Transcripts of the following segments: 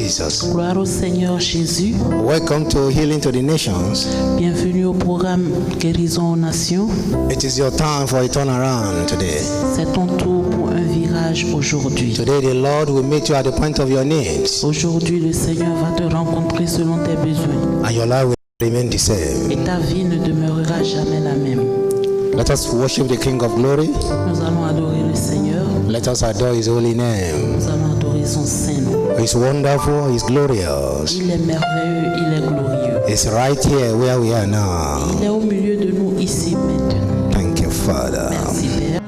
Jesus. Gloire au Seigneur Jésus. Welcome to Healing to the Nations. Bienvenue au programme Guérison aux Nations. It is your time for a turnaround today. C'est ton tour pour un virage aujourd'hui. Today the Lord will meet you at the point of your needs. Aujourd'hui, le Seigneur va te rencontrer selon tes besoins. And your life will remain the same. Et ta vie ne demeurera jamais la même. Let us worship the King of Glory. Nous allons adorer le Seigneur. Let us adore His holy name. Nous allons adorer son saint nom. He's wonderful, He's glorious. Il est merveilleux, il est glorieux. He's right here where we are now. Il est au milieu de nous ici maintenant. Thank you, Father. Merci Père.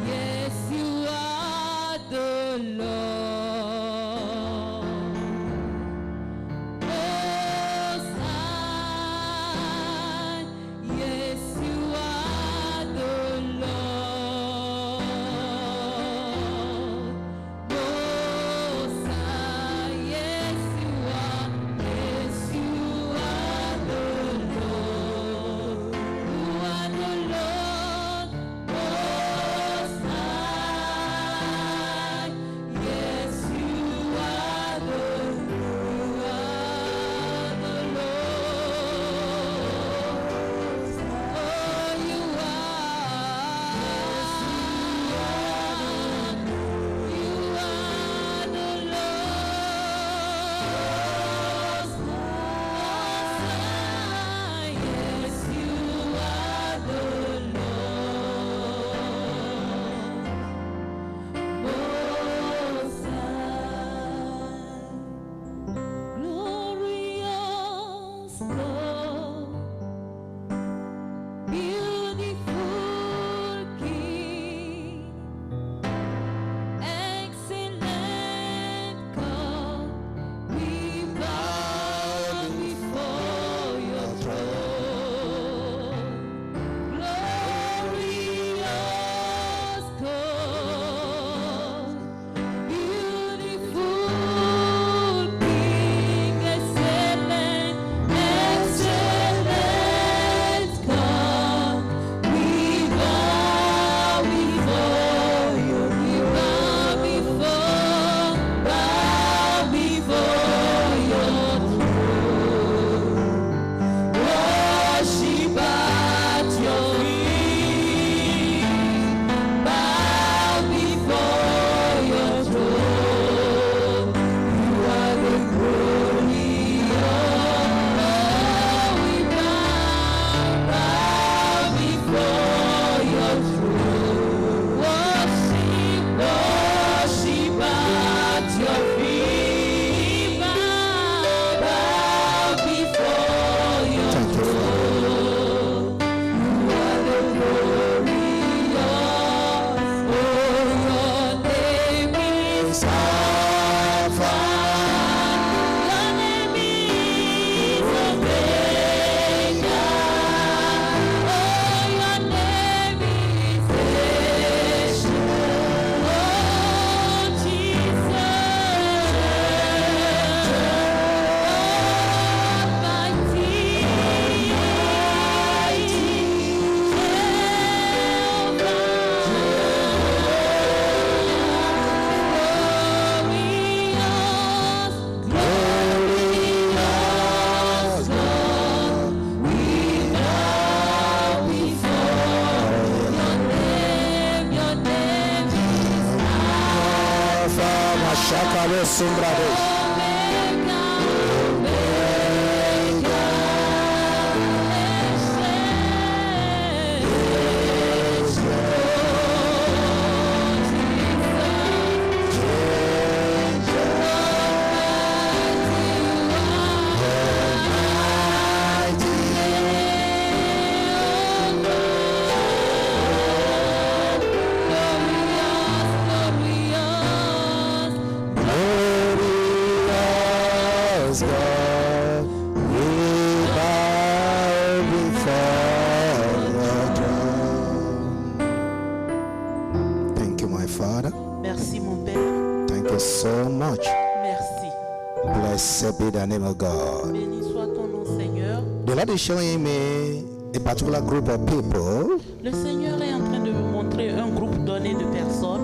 Blessed be the name of God. Béni soit ton nom, Seigneur. The Lord is showing me a particular group of people. Le Seigneur est en train de me montrer un groupe donné de personnes.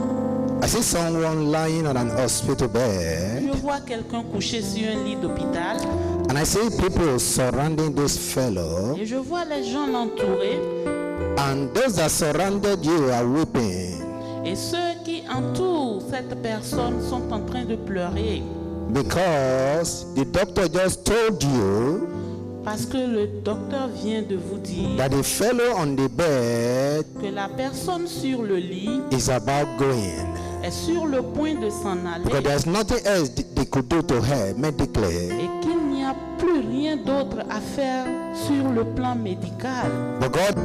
I see someone lying on an hospital bed. Je vois quelqu'un couché sur un lit d'hôpital and I see people surrounding this fellow, et je vois les gens l'entourer and those that surrounded you are weeping et ceux qui entourent cette personne sont en train de pleurer because the doctor just told you parce que le docteur vient de vous dire that the fellow on the bed que la personne sur le lit is about going. est sur le point de s'en Because aller there's nothing else they could do to her medically. et qu'il n'y a plus rien d'autre à faire sur le plan médical. But God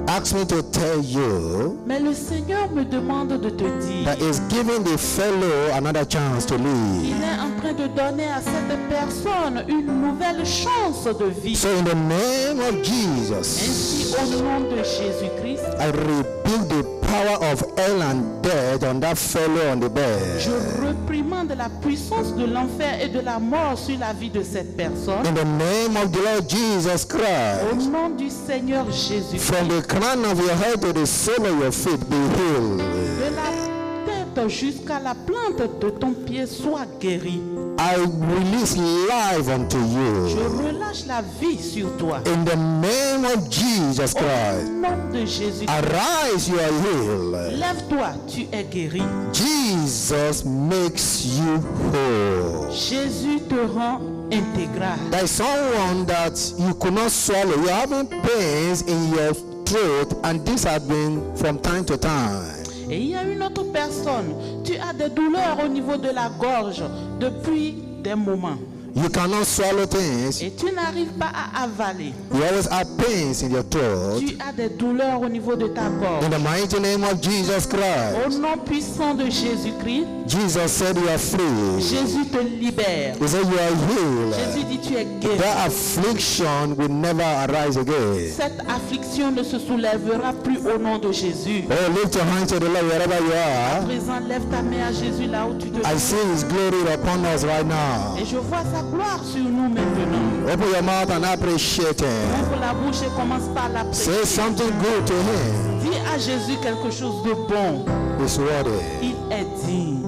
asked me to tell you Mais le Seigneur me demande de te dire that He's giving the fellow another chance to qu'il live. est en train de donner à cette personne une nouvelle chance de vie. So in the name of Jesus, Ainsi, au nom de Jésus-Christ, I rebuke the power of hell and death on that fellow on the bed. je réprimande la puissance de l'enfer et de la mort sur la vie de cette personne. In the name of the Lord Jesus Au Christ, nom du Seigneur Jésus-Christ, from the crown of your head to the sole of your feet, be healed. de la tête jusqu'à la plante de ton pied, sois guéri. I release life unto Je you. relâche la vie sur toi. In the name of Jesus Au Christ, nom de Jésus, arise, you are healed. lève-toi, tu es guéri. Jesus makes you whole. Jésus te rend intégral. There is someone that you could not swallow. You're having pains in your throat, and this has been from time to time. Et il y a une autre personne, tu as des douleurs au niveau de la gorge depuis des moments. You cannot swallow things. Et tu n'arrives pas à avaler. You always have pains in your throat. Tu as des douleurs au niveau de ta gorge. In the mighty name of Jesus Au Christ, nom puissant de Jésus-Christ, Jesus said you are free. Jésus te libère. He said you are healed. Jésus dit tu es guéri. That affliction will never arise again. Cette affliction ne se soulèvera plus au nom de Jésus. Oh, lift your hands to the Lord wherever you À are. présent, lève ta main à Jésus là où tu te I trouves. see His glory upon us right now. Et je vois sa gloire sur nous maintenant. Open your mouth and appreciate Him. Ouvre la bouche et commence par l'apprécier. Say something good to Him. Dis à Jésus quelque chose de bon. He's worthy. Il est digne.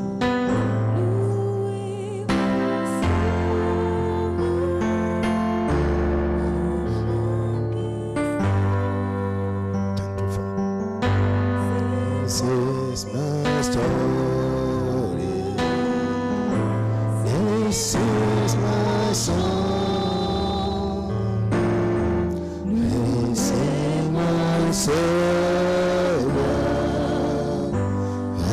This is my story. This is my song. This is my Savior.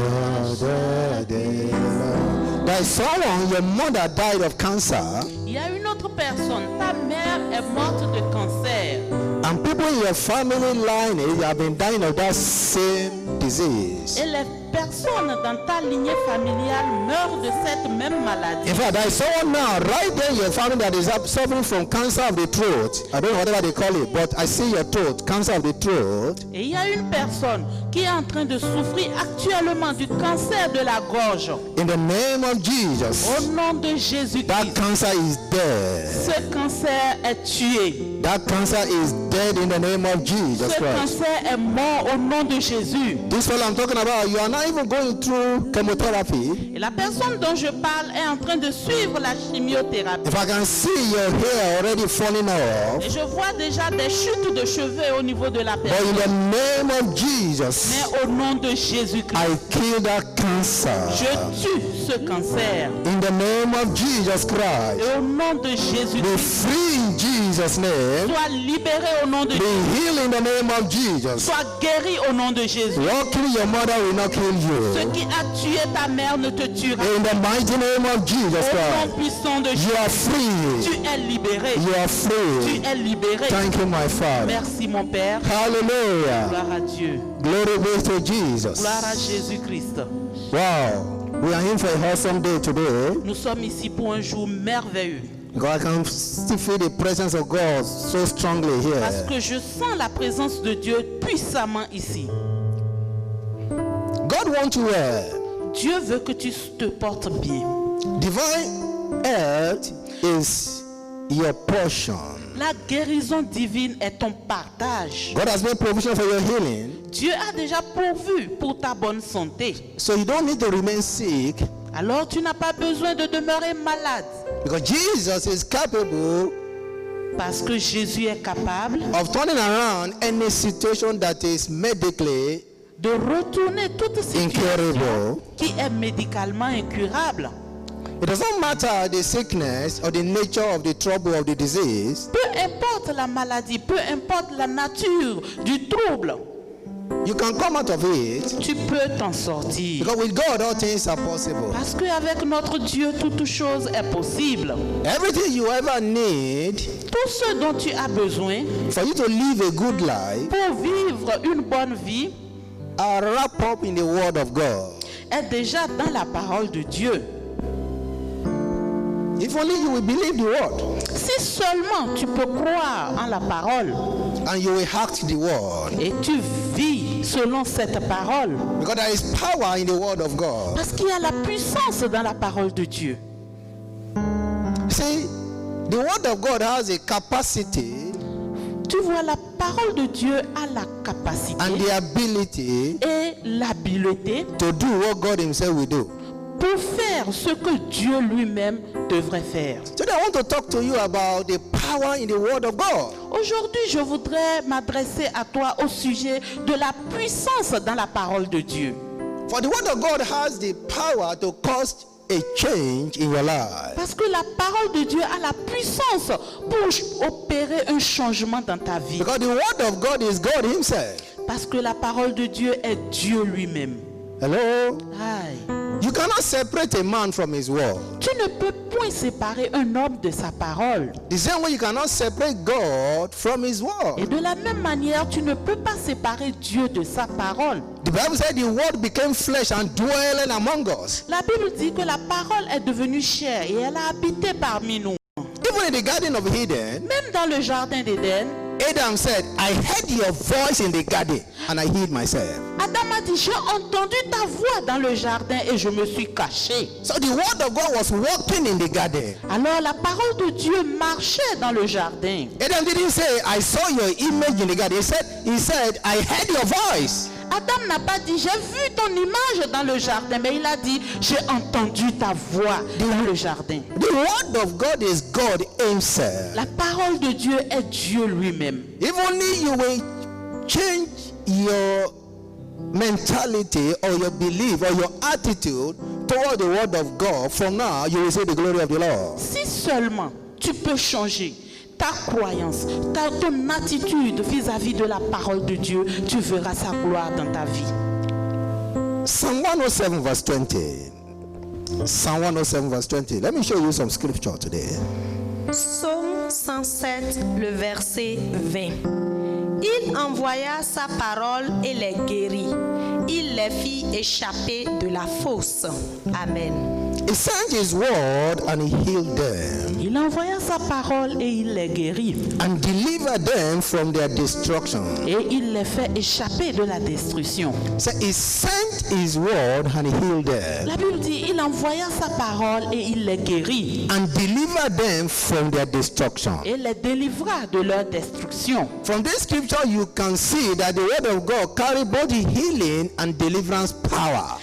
All the day long. There is someone, your mother died of cancer, Il y a une autre personne. Ta mère est morte de cancer. and people in your family line have been dying of that same disease. Et les personnes dans ta lignée familiale meurent de cette même maladie. In fact, there is someone now right there in your family that is suffering from cancer of the throat. I don't know whatever they call it, but I see your throat, cancer of the throat. Et il y a une personne qui est en train de souffrir actuellement du cancer de la gorge. In the name of Jesus, Au nom de that Jésus-Christ, cancer is dead. ce cancer est tué. That cancer is dead in the name of Jesus Ce Christ. cancer est mort au nom de Jésus. This fellow I'm talking about, you are not even going through chemotherapy. Et la personne dont je parle est en train de suivre la chimiothérapie. If I can see your hair already falling off, Et je vois déjà des chutes de cheveux au niveau de la but in personne. the name of Jesus, Mais au nom de Jésus-Christ, I kill that cancer. je tue ce cancer. In the name of Jesus Christ, Et au nom de be Jésus-Christ, free in Jesus' name. sois libéré au nom de Be Jésus. healed in the name of Jesus. Sois guéri au nom de Jésus. What kill your mother will not kill Ce you. qui a tué ta mère ne te tuera. In the mighty name of Jesus Au nom Christ, puissant de you Jésus, are free. tu es libéré. You are Tu free. es libéré. Thank you, my Father. Merci mon Père. Hallelujah. Gloire à Dieu. Glory be to Jesus. Gloire à Jésus-Christ. Wow. We are in for an awesome day today. Nous sommes ici pour un jour merveilleux. God, I can still feel the presence of God so strongly Parce here. que je sens la présence de Dieu puissamment ici. God wants you well. Dieu veut que tu te portes bien. Divine health is your portion. La guérison divine est ton partage. God has made provision for your healing, Dieu a déjà pourvu pour ta bonne santé. so you don't need to remain sick alors tu n'as pas besoin de demeurer malade. Because Jesus is capable Parce que Jésus est capable of turning around any situation that is medically de retourner toute situation incurable. qui est médicalement incurable. It doesn't matter the sickness or the nature of the trouble of the disease. Peu importe la maladie, peu importe la nature du trouble, You can come out of it tu peux t'en sortir. because with God all things are possible. Parce qu'avec notre Dieu, toute chose est possible. Everything you ever need Tout ce dont tu as besoin for you to live a good life pour vivre une bonne vie are wrapped up in the Word of God. est déjà dans la parole de Dieu. If only you will believe the Word Si seulement tu peux croire en la parole and you will act the Word, et tu vis selon cette parole, because there is power in the Word of God. parce qu'il y a la puissance dans la parole de Dieu. See, the Word of God has a capacity Tu vois, la parole de Dieu a la capacité and the ability et l'habileté to do what God Himself will do. pour faire ce que Dieu lui-même devrait faire. Today I want to talk to you about the power in the Word of God. Aujourd'hui, je voudrais m'adresser à toi au sujet de la puissance dans la parole de Dieu. For the Word of God has the power to cause a change in your life. Parce que la parole de Dieu a la puissance pour opérer un changement dans ta vie. Because the Word of God is God Himself. Parce que la parole de Dieu est Dieu lui-même. Hello? Aïe. You cannot separate a man from his word. Tu ne peux point séparer un homme de sa parole. The same way you cannot separate God from His Et word. de la même manière, tu ne peux pas séparer Dieu de sa parole. The Bible said the word became flesh and dwelling among us. La Bible dit que la parole est devenue chair et elle a habité parmi nous. Even in the Garden of Eden, Même dans le jardin d'Éden, Adam said, I heard your voice in the garden and I hid myself. Adam a dit, j'ai entendu ta voix dans le jardin et je me suis caché. So the word of God was walking in the garden. Alors la parole de Dieu marchait dans le jardin. Adam didn't say, I saw your image in the garden. He said, I heard your voice. Adam n'a pas dit, j'ai vu ton image dans le jardin, mais il a dit, j'ai entendu ta voix dans le jardin. The word of God is God Himself. La parole de Dieu est Dieu lui-même. If only you will change your mentality or your belief or your attitude toward the word of God, from now you will see the glory of the Lord. Si seulement tu peux changer ta croyance, ton attitude vis-à-vis de la parole de Dieu, tu verras sa gloire dans ta vie. Psalm 107 verse 20. Psalm 107 verse 20. Let me show you some scripture today. Psaume 107, le verset 20. Il envoya sa parole et les guérit. Il les fit échapper de la fosse. Amen. He sent His word and He healed them Il envoya sa parole et il les guérit. and delivered them from their destruction. Et il les fait échapper de la destruction. So He sent His word and He healed them La Bible dit, il envoya sa parole et il les guérit. and delivered them from their destruction. Et les délivra de leur destruction. From this scripture you can see that the word of God carry both the healing and deliverance power.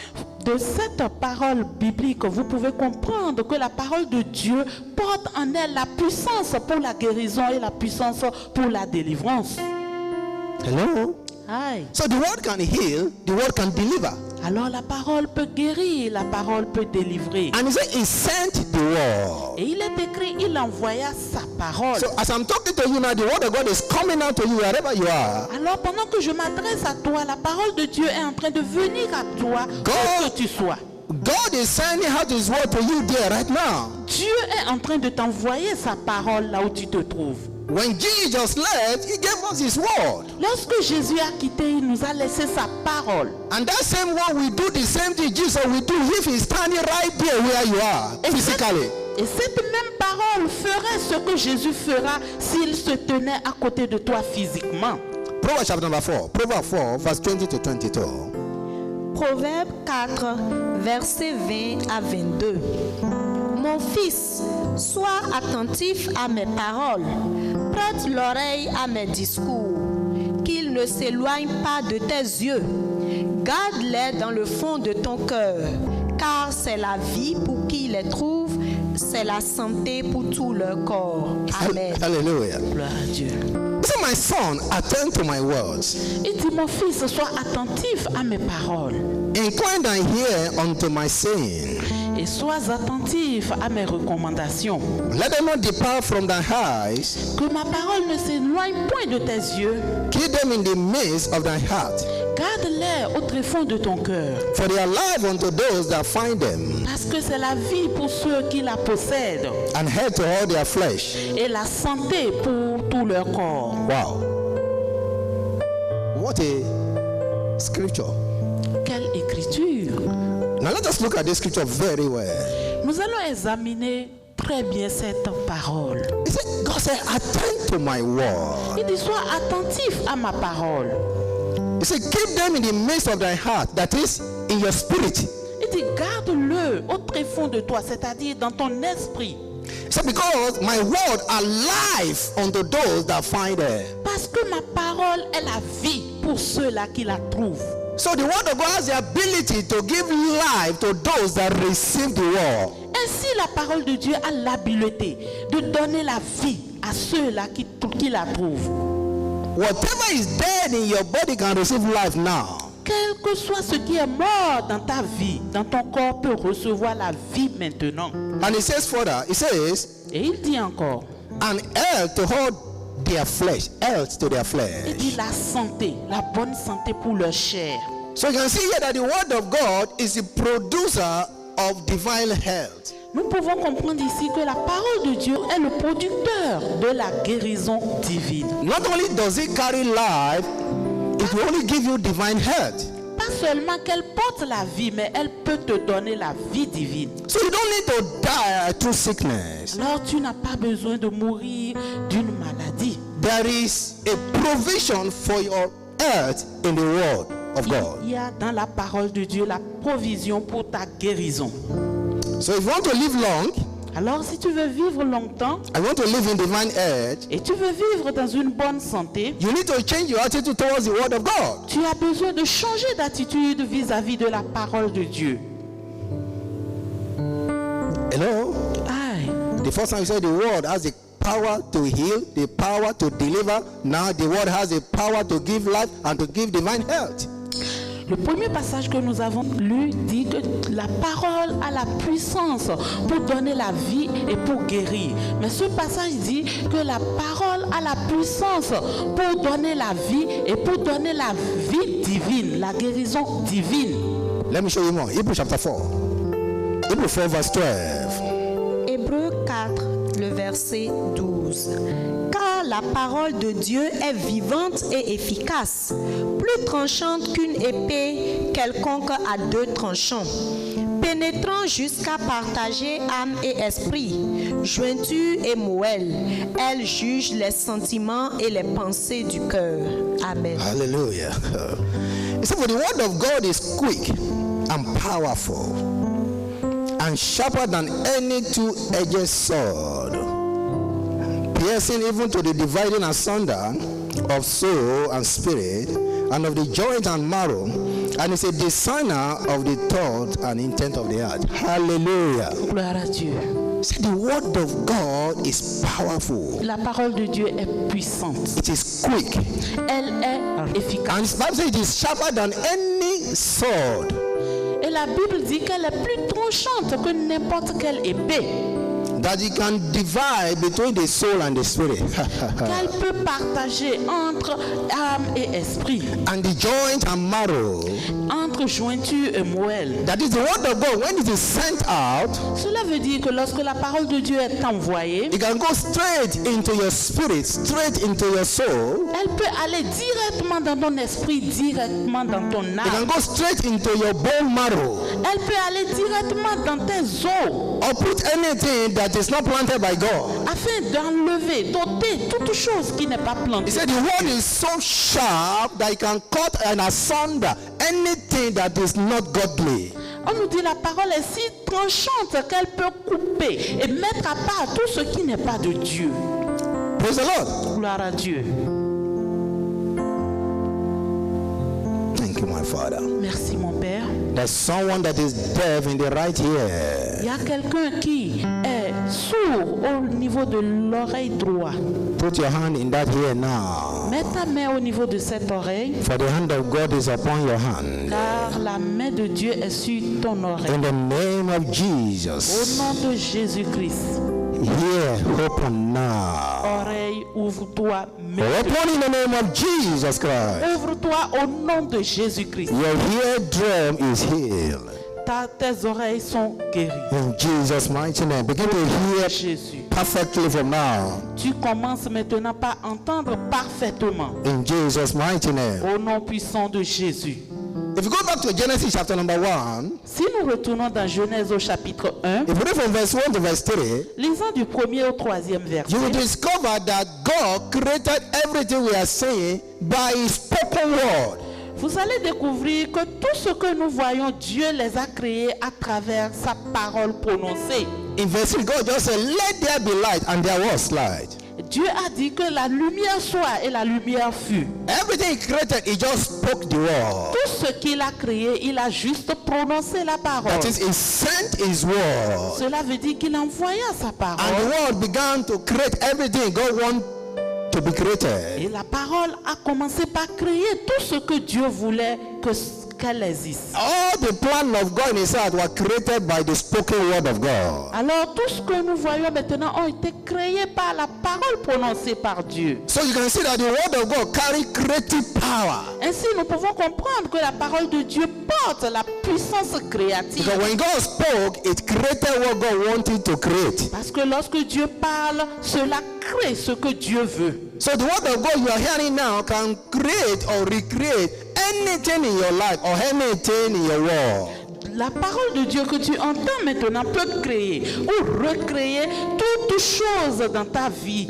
De cette parole biblique, vous pouvez comprendre que la parole de Dieu porte en elle la puissance pour la guérison et la puissance pour la délivrance. Hello? Aïe. So the word can heal, the word can deliver. Alors la parole peut guérir, la parole peut délivrer. And He said He sent the word. Et il est écrit, il envoya sa parole. So as I'm talking to you now, the word of God is coming out to you wherever you are. Alors pendant que je m'adresse à toi, la parole de Dieu est en train de venir à toi, où que tu sois. God is sending out His word to you there right now. Dieu est en train de t'envoyer sa parole là où tu te trouves. When Jesus left, He gave us His word. Lorsque Jésus a quitté, il nous a laissé sa parole. And that same word will do the same thing Jesus will do if He's standing right there where you are, physically. Et cette même parole ferait ce que Jésus fera s'il se tenait à côté de toi physiquement. Proverbs chapter number 4. Proverbs 4, verse 20 to 22. Proverbe 4, verset 20 à 22. Mon fils, sois attentif à mes paroles, prête l'oreille à mes discours, qu'ils ne s'éloignent pas de tes yeux. Garde-les dans le fond de ton cœur, car c'est la vie pour qui les trouve, c'est la santé pour tout leur corps. Amen. Hallelujah. Gloire à Dieu. So my son, attend to my words. Il dit, mon fils, sois attentif à mes paroles Incline thine ear unto my saying. et sois attentif à mes recommandations. Let them not depart from thy eyes. Que ma parole ne s'éloigne point de tes yeux. Keep them in the midst of thy heart. Garde-les au tréfonds de ton cœur. For they are life unto those that find them, Parce que c'est la vie pour ceux qui la possèdent and health to all their flesh. et la santé pour tout leur corps. Wow. What a scripture. Quelle écriture! Now let us look at this scripture very well. Nous allons examiner très bien cette parole. He said, God said, attend to my word. Il dit, sois attentif à ma parole. He said, keep them in the midst of thy heart, that is, in your spirit. Il dit, garde-le au tréfonds de toi, c'est-à-dire dans ton esprit. He said, because my word are life unto those that find it. Parce que ma parole est la vie pour ceux-là qui la trouvent. So the word of God has the ability to give life to those that receive the word. Ainsi, la parole de Dieu a l'habileté de donner la vie à ceux-là qui la trouvent. Whatever is dead in your body can receive life now. Quel que soit ce qui est mort dans ta vie, dans ton corps peut recevoir la vie maintenant. And he says further, he says, Et il dit encore, and health to all their flesh, health to their il flesh. dit la santé, la bonne santé pour leur chair. So you can see here that the word of God is the producer of divine health. Nous pouvons comprendre ici que la parole de Dieu est le producteur de la guérison divine. Not only does it carry life, it will only give you divine health. Pas seulement qu'elle porte la vie, mais elle peut te donner la vie divine. So you don't need to die through sickness. Alors tu n'as pas besoin de mourir d'une maladie. There is a provision for your health in the word of God. Il y a dans la parole de Dieu la provision pour ta guérison. So if you want to live long, Alors si tu veux vivre longtemps I want to live in divine health, et tu veux vivre dans une bonne santé, you need to change your attitude towards the word of God. tu as besoin de changer d'attitude vis-à-vis de la parole de Dieu. Hello? Aïe. The first time you said the word has the power to heal, the power to deliver. Now the word has the power to give life and to give divine health. Le premier passage que nous avons lu dit que la parole a la puissance pour donner la vie et pour guérir. Mais ce passage dit que la parole a la puissance pour donner la vie et pour donner la vie divine, la guérison divine. Let me show you more. Hebrews chapter 4. Hebrews 4 verse 12. Hébreux 4, le verset 12. Car la parole de Dieu est vivante et efficace, plus tranchante qu'une épée quelconque à deux tranchants, pénétrant jusqu'à partager âme et esprit, jointure et moelle. Elle juge les sentiments et les pensées du cœur. Amen. Hallelujah. So for the word of God is quick and powerful and sharper than any two-edged sword, piercing even to the dividing asunder of soul and spirit, and of the joint and marrow, and is a discerner of the thought and intent of the heart. Hallelujah. Gloire à Dieu. See, the word of God is powerful. La parole de Dieu est puissante. It is quick. Elle est efficace. And the Bible says it is sharper than any sword. Et la Bible dit qu'elle est plus tranchante que n'importe quelle épée. That you can divide between the soul and the spirit. Qu'elle peut partager entre âme et esprit, And the joint and marrow. entre jointure et moelle. That is the word of God. When it is sent out, Cela veut dire que lorsque la parole de Dieu est envoyée, it can go straight into your spirit, straight into your soul. elle peut aller directement dans ton esprit, directement dans ton It can âme. go straight into your bone marrow. Elle peut aller directement dans tes os, Or put anything that is not planted by God. afin d'enlever, d'ôter toute chose qui n'est pas He plantée. said the word is so sharp that it can cut and asunder anything that is not godly. On nous dit la parole est si tranchante qu'elle peut couper et mettre à part tout ce qui n'est pas de Dieu. Praise the Lord. Gloire à Dieu. Thank you, my Father. Merci mon Père. There's someone that is deaf in the right ear. Il y a quelqu'un qui est sourd au niveau de l'oreille droite. Put your hand in that ear now. Mets ta main au niveau de cette oreille, For the hand of God is upon your hand. car la main de Dieu est sur ton oreille. In the name of Au Jesus. nom de Jésus-Christ, Ear open now. oreille, ouvre-toi. Open in the name of Jesus Christ. Ouvre-toi au nom de Jésus-Christ. Your eardrum is healed. Tes oreilles sont guéries. In Jesus' mighty name. Begin to hear Jésus. perfectly from now. Tu commences maintenant par entendre parfaitement. In Jesus' mighty name. Au nom puissant de Jésus. If you go back to Genesis chapter number 1, Si nous retournons dans Genèse au chapitre 1, if you read from verse 1 to verse 3, lisant du 1er au 3e verset, you will discover that God created everything we are saying by His spoken word. vous allez découvrir que tout ce que nous voyons, Dieu les a créés à travers sa parole prononcée. In verse 3, God just said, "Let there be light," and there was light. Dieu a dit que la lumière soit et la lumière fut. Everything He created, He just spoke the word. Tout ce qu'il a créé, il a juste prononcé la parole. That is, He sent His word. Cela veut dire qu'il envoya sa And parole. the word began to create everything God wanted to be created. Et la parole a commencé par créer tout ce que Dieu voulait qu'elle existe. All the plan of God in His heart was created by the spoken word of God. Alors tout ce que nous voyons maintenant ont été créés par la parole prononcée par Dieu. So you can see that the word of God carry creative power. Ainsi, nous pouvons comprendre que la parole de Dieu porte la puissance créative. Because when God spoke, it created what God wanted to create. Parce que lorsque Dieu parle, cela crée ce que Dieu veut. So the word of God you are hearing now can create or recreate anything in your life or anything in your world. La parole de Dieu que tu entends maintenant peut créer ou recréer toute chose dans ta vie.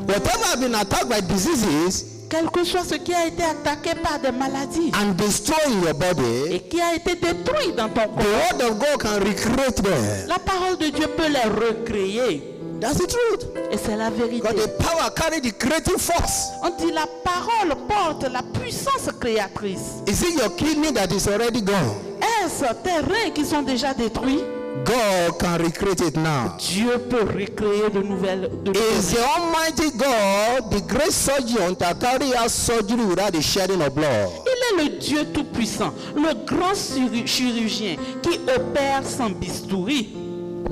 Whatever has been attacked by diseases Quel que soit ce qui a été attaqué par des maladies and destroying your body, et qui a été détruit dans ton the corps, word of God can recreate them. la parole de Dieu peut les recréer. That's the truth. Et c'est la vérité. Because the power carry the creative force. On dit la parole porte la puissance créatrice. Is it your kidney that is already gone? Est-ce tes reins qui sont déjà détruits? God can recreate it now. Dieu peut recréer de nouvelles. Is the Almighty God the great surgeon that carry out surgery without the shedding of blood? Il est le Dieu tout-puissant, le grand chirurgien qui opère sans bistouri.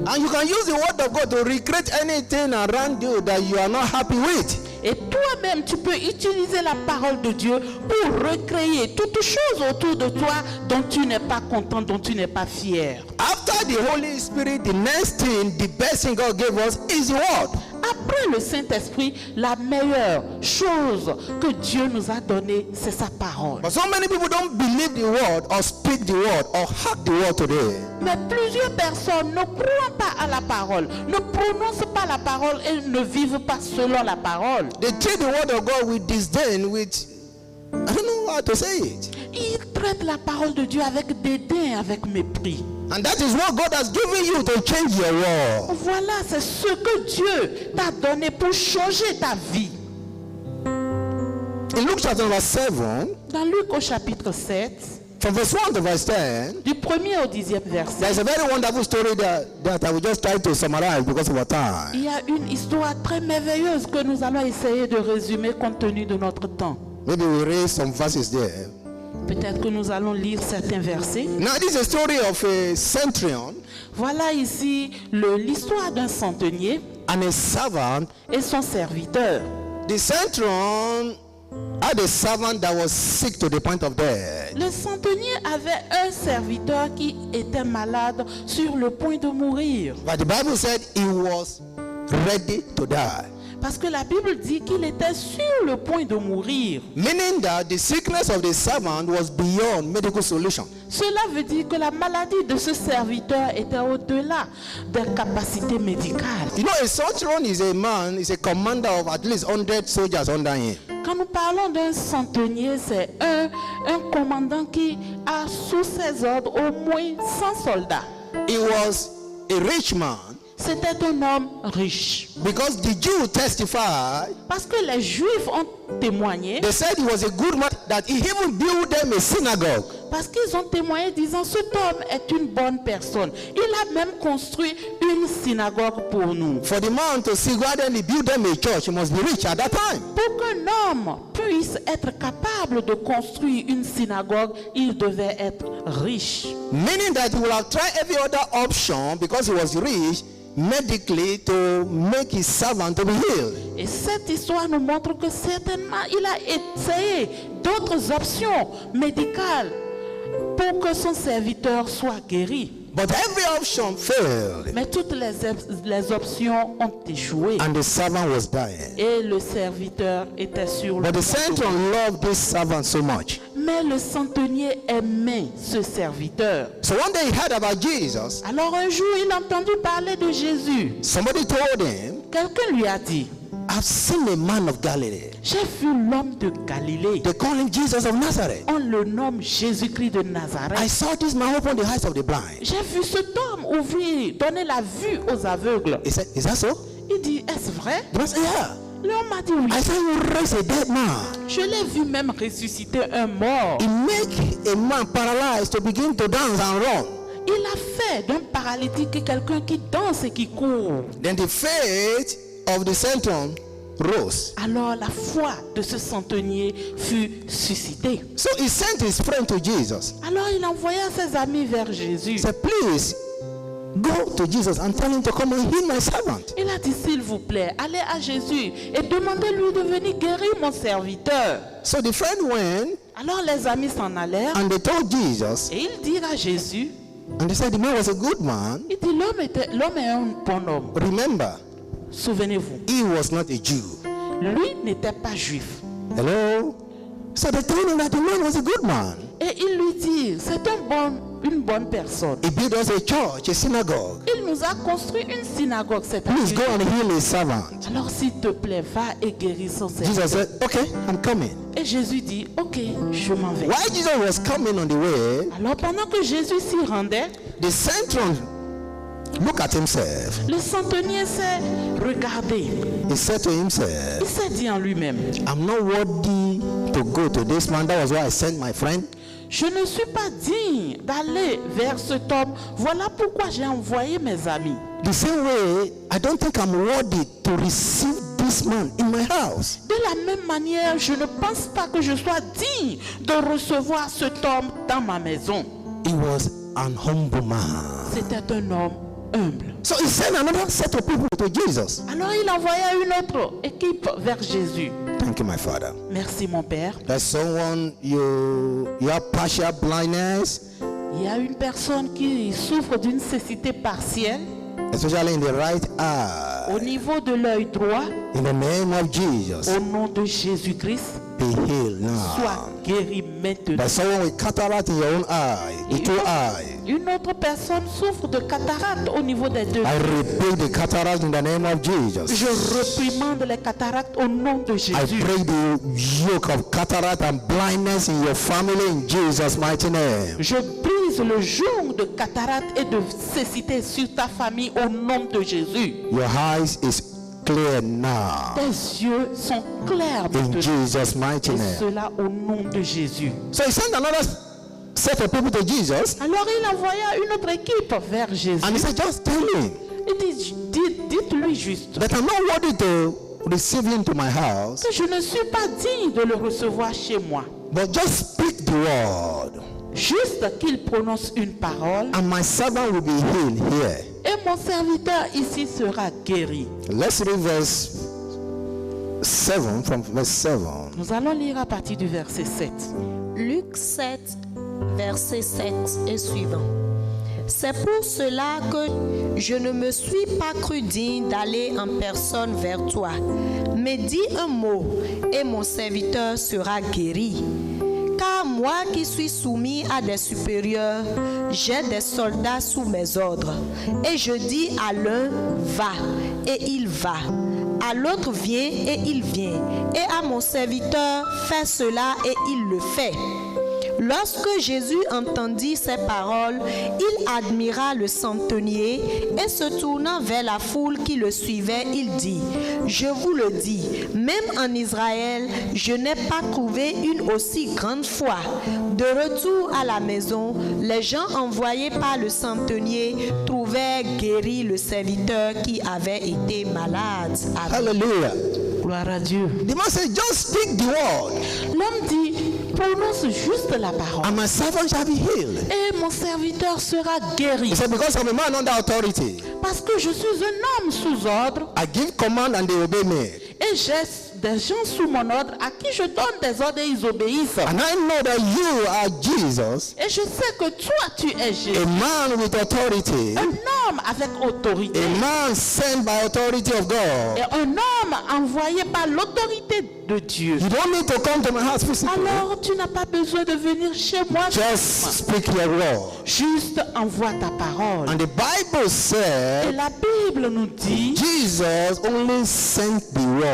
And you can use the word of God to recreate anything around you that you are not happy with. Et toi-même, tu peux utiliser la parole de Dieu pour recréer toutes choses autour de toi dont tu n'es pas content, dont tu n'es pas fier. After the Holy Spirit, the next thing, the best thing God gave us is the word. Après le Saint-Esprit, la meilleure chose que Dieu nous a donnée, c'est sa parole. But so many people don't believe the word or speak the word or hack the word today. Mais plusieurs personnes ne croient pas à la parole, ne prononcent pas la parole et ne vivent pas selon la parole. They treat the word of God with disdain, with, I don't know how to say it. Ils traitent la parole de Dieu avec dédain, avec mépris. And that is what God has given you to change your world. Voilà, c'est ce que Dieu t'a donné pour changer ta vie. In Luke chapter number 7, Dans Luc au chapitre 7, from verse 1 to verse 10, du 1er au 10e verset, there's a very wonderful story that I will just try to summarize because of our time. il y a une histoire très merveilleuse que nous allons essayer de résumer compte tenu de notre temps. Maybe we'll raise some verses there. Peut-être que nous allons lire certains versets. Now, this is a story of a centurion Voilà ici l'histoire d'un centenier and a servant. et son serviteur. The centurion had a servant that was sick to the point of death. Le centenier avait un serviteur qui était malade sur le point de mourir. But the Bible said he was ready to die. Parce que la Bible dit qu'il était sur le point de mourir. Meaning that the sickness of the servant was beyond medical solution. Cela veut dire que la maladie de ce serviteur était au-delà des capacités médicales. You know, a centurion is a man, is a commander of at least 100 soldiers under him. Quand nous parlons d'un centenier, c'est un commandant qui a sous ses ordres au moins 100 soldats. He was a rich man. C'était un homme riche. Because the Jew testified, Parce que les Juifs ont témoigné, they said he was a good man, that he even built them a synagogue. parce qu'ils ont témoigné disant cet homme est une bonne personne. Il a même construit une synagogue pour nous. For the man to see why then he built them a church, he must be rich at that time. Pour qu'un homme puisse être capable de construire une synagogue, il devait être riche. Meaning that he would have tried every other option because he was rich medically to make his servant to be healed. Et cette histoire nous montre que certainement il a essayé d'autres options médicales pour que son serviteur soit guéri. But every option failed, Mais toutes les options ont échoué. and the servant was dying. Et le serviteur était sur le But the point de centurion loved this servant so much. Mais le centenier aimait ce serviteur. So one day he heard about Jesus. Alors un jour, il a entendu parler de Jésus. Somebody told him, Quelqu'un lui a dit, I've seen a man of Galilee. j'ai vu l'homme de Galilée. They call him Jesus of Nazareth. On le nomme Jésus-Christ de I Nazareth. saw this man open the eyes of the blind. J'ai vu cet homme ouvrir, donner la vue aux aveugles. He said, is that so? Il dit, est-ce vrai? The man said, yeah. L'homme m'a dit oui. I saw you raise a dead man. Je l'ai vu même ressusciter un mort. He make a man paralyzed to begin to dance and run. Il a fait d'un paralytique quelqu'un qui danse et qui court. Then the faith of the centurion rose. Alors la foi de ce centenier fut suscitée. So he sent his friend to Jesus. Alors il envoya ses amis vers Jésus. He said, please go to Jesus and tell him to come and heal my servant. Il a dit, s'il vous plaît, allez à Jésus et demandez-lui de venir guérir mon serviteur. So the friend went Alors les amis s'en allèrent and they told Jesus, et ils dirent à Jésus, and they said the man was a good man. il dit, l'homme est un bon homme. Remember, Souvenez-vous, he was not a Jew. lui n'était pas juif. Hello? So they told him that the man was a good man. Et il lui dit, c'est une bonne personne. He built us a church, a synagogue. Il nous a construit une synagogue, cette Please go and heal his servant. Alors s'il te plaît, va et guéris son Jesus serviteur. said, okay, I'm coming. Et Jésus dit, ok, je m'en vais. While Jesus was coming on the way, Alors pendant que Jésus s'y rendait, the centurion looked at himself. le centenier s'est regardé. He said to himself, Il s'est dit en lui-même, I'm not worthy to go to this man. That was why I sent my friend. je ne suis pas digne d'aller vers cet homme. Voilà pourquoi j'ai envoyé mes amis. The same way, I don't think I'm worthy to receive this man in my house. De la même manière, je ne pense pas que je sois digne de recevoir cet homme dans ma maison. He was an humble man. C'était un homme humble. So he sent another set of people to Jesus. Alors il envoya une autre équipe vers Jésus. Thank you, my Father. Merci mon Père. There's someone you have partial blindness, Il y a une personne qui souffre d'une cécité partielle especially in the right eye. au niveau de l'œil droit. In the name of Jesus, Au nom de Jésus-Christ, be healed now. sois guéri maintenant. There's someone with cataract in your own eye, the two eyes. Une autre personne souffre de cataracte au niveau des deux. I rebuke the cataract in the name of Jesus. Je réprimande les cataractes au nom de I Jésus. break the yoke of cataract and blindness in your family in Jesus' mighty name. Je brise le joug de cataracte et de cécité sur ta famille au nom de Jésus. Your eyes is clear now Tes yeux sont clairs in maintenant. Jesus' mighty Et name. cela au nom de Jésus. So he sent another set of people to Jesus Alors il envoya une autre équipe vers Jésus. and he said, just tell him Il dit, dites-lui juste that I'm not worthy to receive him to my house, que je ne suis pas digne de le recevoir chez moi. but just speak the word Juste qu'il prononce une parole and my servant will be healed here. et mon serviteur ici sera guéri. Let's read verse 7 from verse 7. Nous allons lire à partir du verset 7. Luc 7, verset 7 et suivant. C'est pour cela que je ne me suis pas cru digne d'aller en personne vers toi. Mais dis un mot et mon serviteur sera guéri. Car moi qui suis soumis à des supérieurs, j'ai des soldats sous mes ordres. Et je dis à l'un, va, et il va. À l'autre, viens, et il vient. Et à mon serviteur, fais cela, et il le fait. Lorsque Jésus entendit ces paroles, il admira le centenier et se tournant vers la foule qui le suivait, il dit, « Je vous le dis, même en Israël, je n'ai pas trouvé une aussi grande foi. » De retour à la maison, les gens envoyés par le centenier trouvèrent guéri le serviteur qui avait été malade. Amen. Hallelujah. Gloire à Dieu. The man said, just speak the word, L'homme dit, prononce juste la parole. and my servant shall be healed. Et mon serviteur sera guéri. He said, because I'm a man under authority, Parce que je suis un homme sous ordre I give command and they obey me. et j'ai des gens sous mon ordre à qui je donne des ordres et ils obéissent. And I know that you are Jesus, Et je sais que toi, tu es Jésus. a man with authority, Un homme avec autorité. a man sent by authority of God. Et un homme envoyé par l'autorité de Dieu. You don't need to come to my house physically. Alors, tu n'as pas besoin de venir chez moi. Just speak your word. Juste envoie ta parole. And the Bible Et said la Bible nous dit, Jesus only sent the word.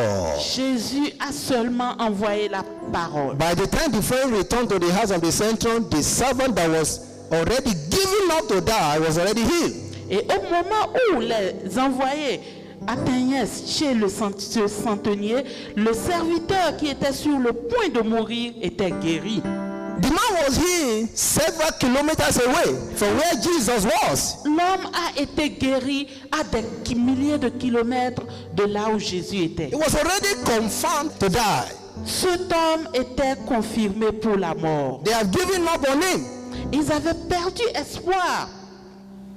Jésus a seulement envoyé la parole. By the time the friend returned to the house of the centurion, the servant that was already given up to die was already healed. Et au moment où les envoyés atteignaient chez le centenier, le serviteur qui était sur le point de mourir était guéri. The man was healed several kilometers away from where Jesus was. L'homme a été guéri à des milliers de kilomètres de là où Jésus était. He was already confirmed to die. Cet homme était confirmé pour la mort. They have given up on him. Ils avaient perdu espoir.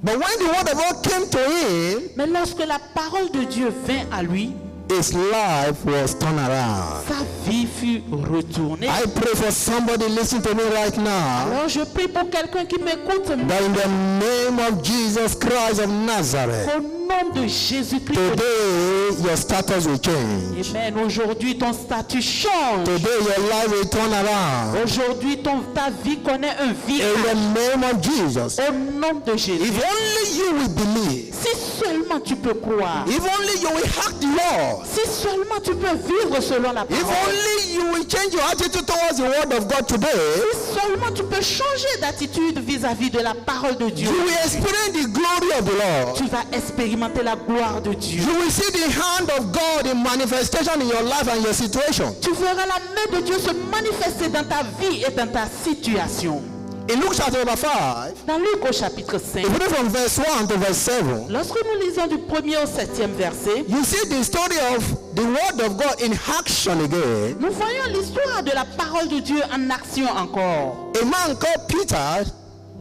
But when the word of God came to him, Mais lorsque la parole de Dieu vint à lui, his life was turned around. sa vie fut retournée. I pray for somebody listening to me right now, Alors je prie pour quelqu'un qui m'écoute. that in the name of Jesus Christ of Nazareth, Au nom de Jésus-Christ. today your status will change. Amen. Aujourd'hui, ton statut change. Today your life will turn around. Aujourd'hui, ta vie connaît un In virage. the name of Jesus. Au nom de Jésus. If only you will believe. Si seulement tu peux croire. If only you will act the word. Si seulement tu peux vivre selon la If parole. only you will change your attitude towards the word of God today, Si seulement tu peux changer d'attitude vis-à-vis de la parole de Dieu. you will experience the glory of the Lord. Tu vas expérimenter la gloire de Dieu. You will see the hand of God in manifestation in your life and your situation. Tu verras la main de Dieu se manifester dans ta vie et dans ta situation. In Luke chapter number 5, Dans Luc au chapitre 5, if you read from verse 1 to verse 7, lorsque nous lisons du 1er au 7e verset, you see the story of the word of God in action again. nous voyons l'histoire de la parole de Dieu en action encore. A man called Peter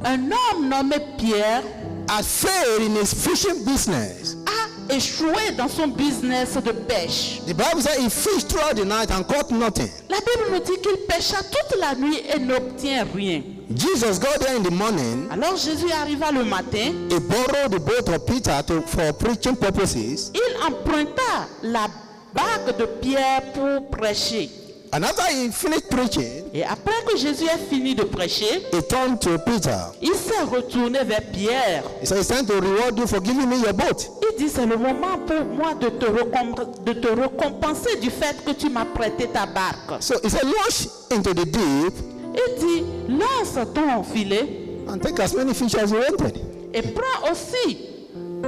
Un homme nommé Pierre had failed in his fishing business. a échoué dans son business de pêche. The Bible says he fished throughout the night and caught nothing. La Bible nous dit qu'il pêcha toute la nuit et n'obtient rien. Jesus got there in the morning. Alors Jésus arriva le matin, He borrowed the boat of Peter for preaching purposes. il emprunta la barque de Pierre pour prêcher. And after he finished preaching, Et après que Jésus ait fini de prêcher, he turned to Peter. il s'est retourné vers Pierre. He said, it's time to reward you for giving me your boat. Il dit, c'est le moment pour moi de te récompenser du fait que tu m'as prêté ta barque. So he said, launch into the deep Il dit, lance ton filet and take as many fish as you wanted. et prends aussi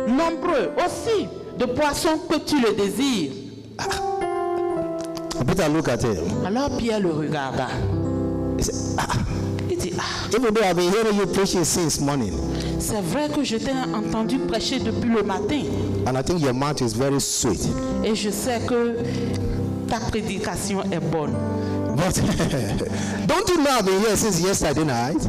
nombreux, aussi de poissons que tu le désires. And Peter looked at him. Alors Pierre le regarda. He said, Il dit, even though I've been hearing you preaching since morning, c'est vrai que je t'ai entendu prêcher depuis le matin and I think your mouth is very sweet. et je sais que ta prédication est bonne. But don't you know I've been here since yesterday night?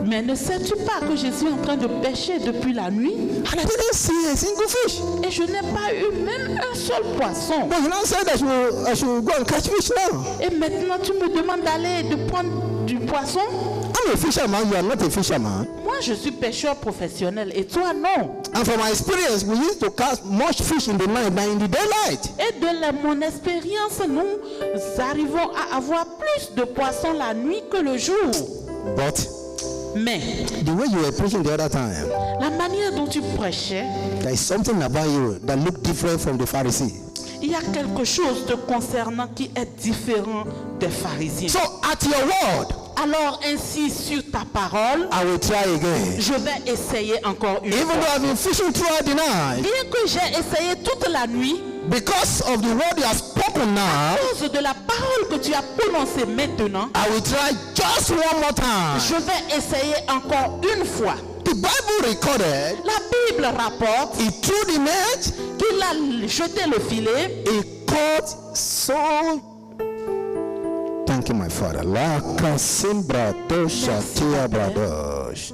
Mais ne sais-tu pas que je suis en train de pêcher depuis la nuit And I didn't see a single fish. et je n'ai pas eu même un seul poisson. But you now said I should go and catch fish now. Et maintenant tu me demandes d'aller de prendre du poisson? I'm a fisherman, you are not a fisherman. Moi je suis pêcheur professionnel et toi non. And from my experience, we used to catch much fish in the night than in the daylight. Et mon expérience, nous arrivons à avoir plus de poissons la nuit que le jour. But Mais the way you were preaching the other time, la manière dont tu prêchais, there is something about you that look different from the Pharisee. il y a quelque chose te concernant qui est différent des pharisiens. So at your word, Alors ainsi sur ta parole, I will try again. je vais essayer encore une Even fois. though I've been fishing throughout the night, Bien que j'ai essayé toute la nuit, because of the word you have spoken now, à cause de la parole que tu as prononcée maintenant, I will try just one more time. je vais essayer encore une fois. The Bible recorded La Bible rapporte he threw the net, qu'il a jeté le filet. he caught so. Thank you, my Father. La Kasimbra Dosha Tia Bradosh.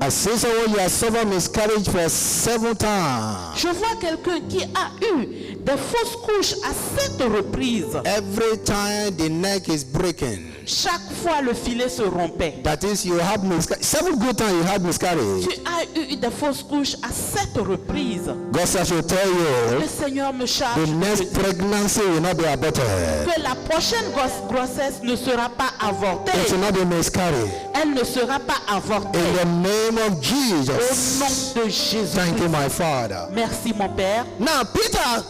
I see someone you have suffered miscarriage for 7 times. Je vois quelqu'un qui a eu des fausses couches à 7 reprises. Every time the neck is breaking. Chaque fois le filet se rompait. That is, you have miscarriage. 7 good times you had miscarriage. Tu as eu des fausses couches à 7 reprises. God says, I should tell Le you, Seigneur me charge the de next dire pregnancy will not be aborted. que la prochaine grossesse ne sera pas avortée. It will not be miscarried. Elle ne sera pas avortée. In the name of Au Jesus. nom de Jésus. Thank you, my Father. Merci mon Père. Now, Peter,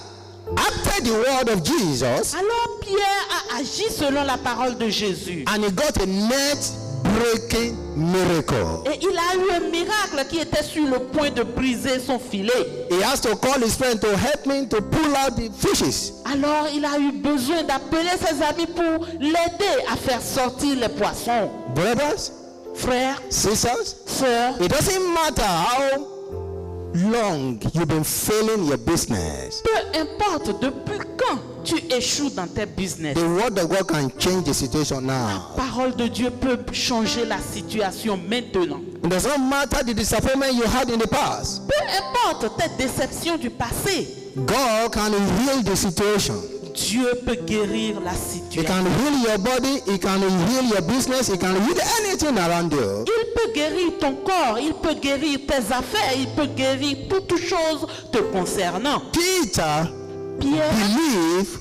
after the word of Jesus, Alors Pierre a agi selon la parole de Jésus. and he got a net-breaking miracle. Et il a eu un miracle qui était sur le point de briser son filet. He has to call his friend to help him to pull out the fishes. Alors il a eu besoin d'appeler ses amis pour l'aider à faire sortir les poissons. Brothers, Frères, sisters, sœurs, it doesn't matter how long you've been failing your business. peu importe depuis quand tu échoues dans tes business, The word of God can change the situation now. la parole de Dieu peut changer la situation maintenant. It does not matter the disappointment you had in the past. Peu importe tes déceptions du passé, God can heal the situation. Dieu peut guérir la He situation. can heal your body. He can heal your business. He can heal anything around you. Il peut guérir ton corps, il peut guérir tes affaires, il peut guérir toutes choses te concernant. Peter Pierre believed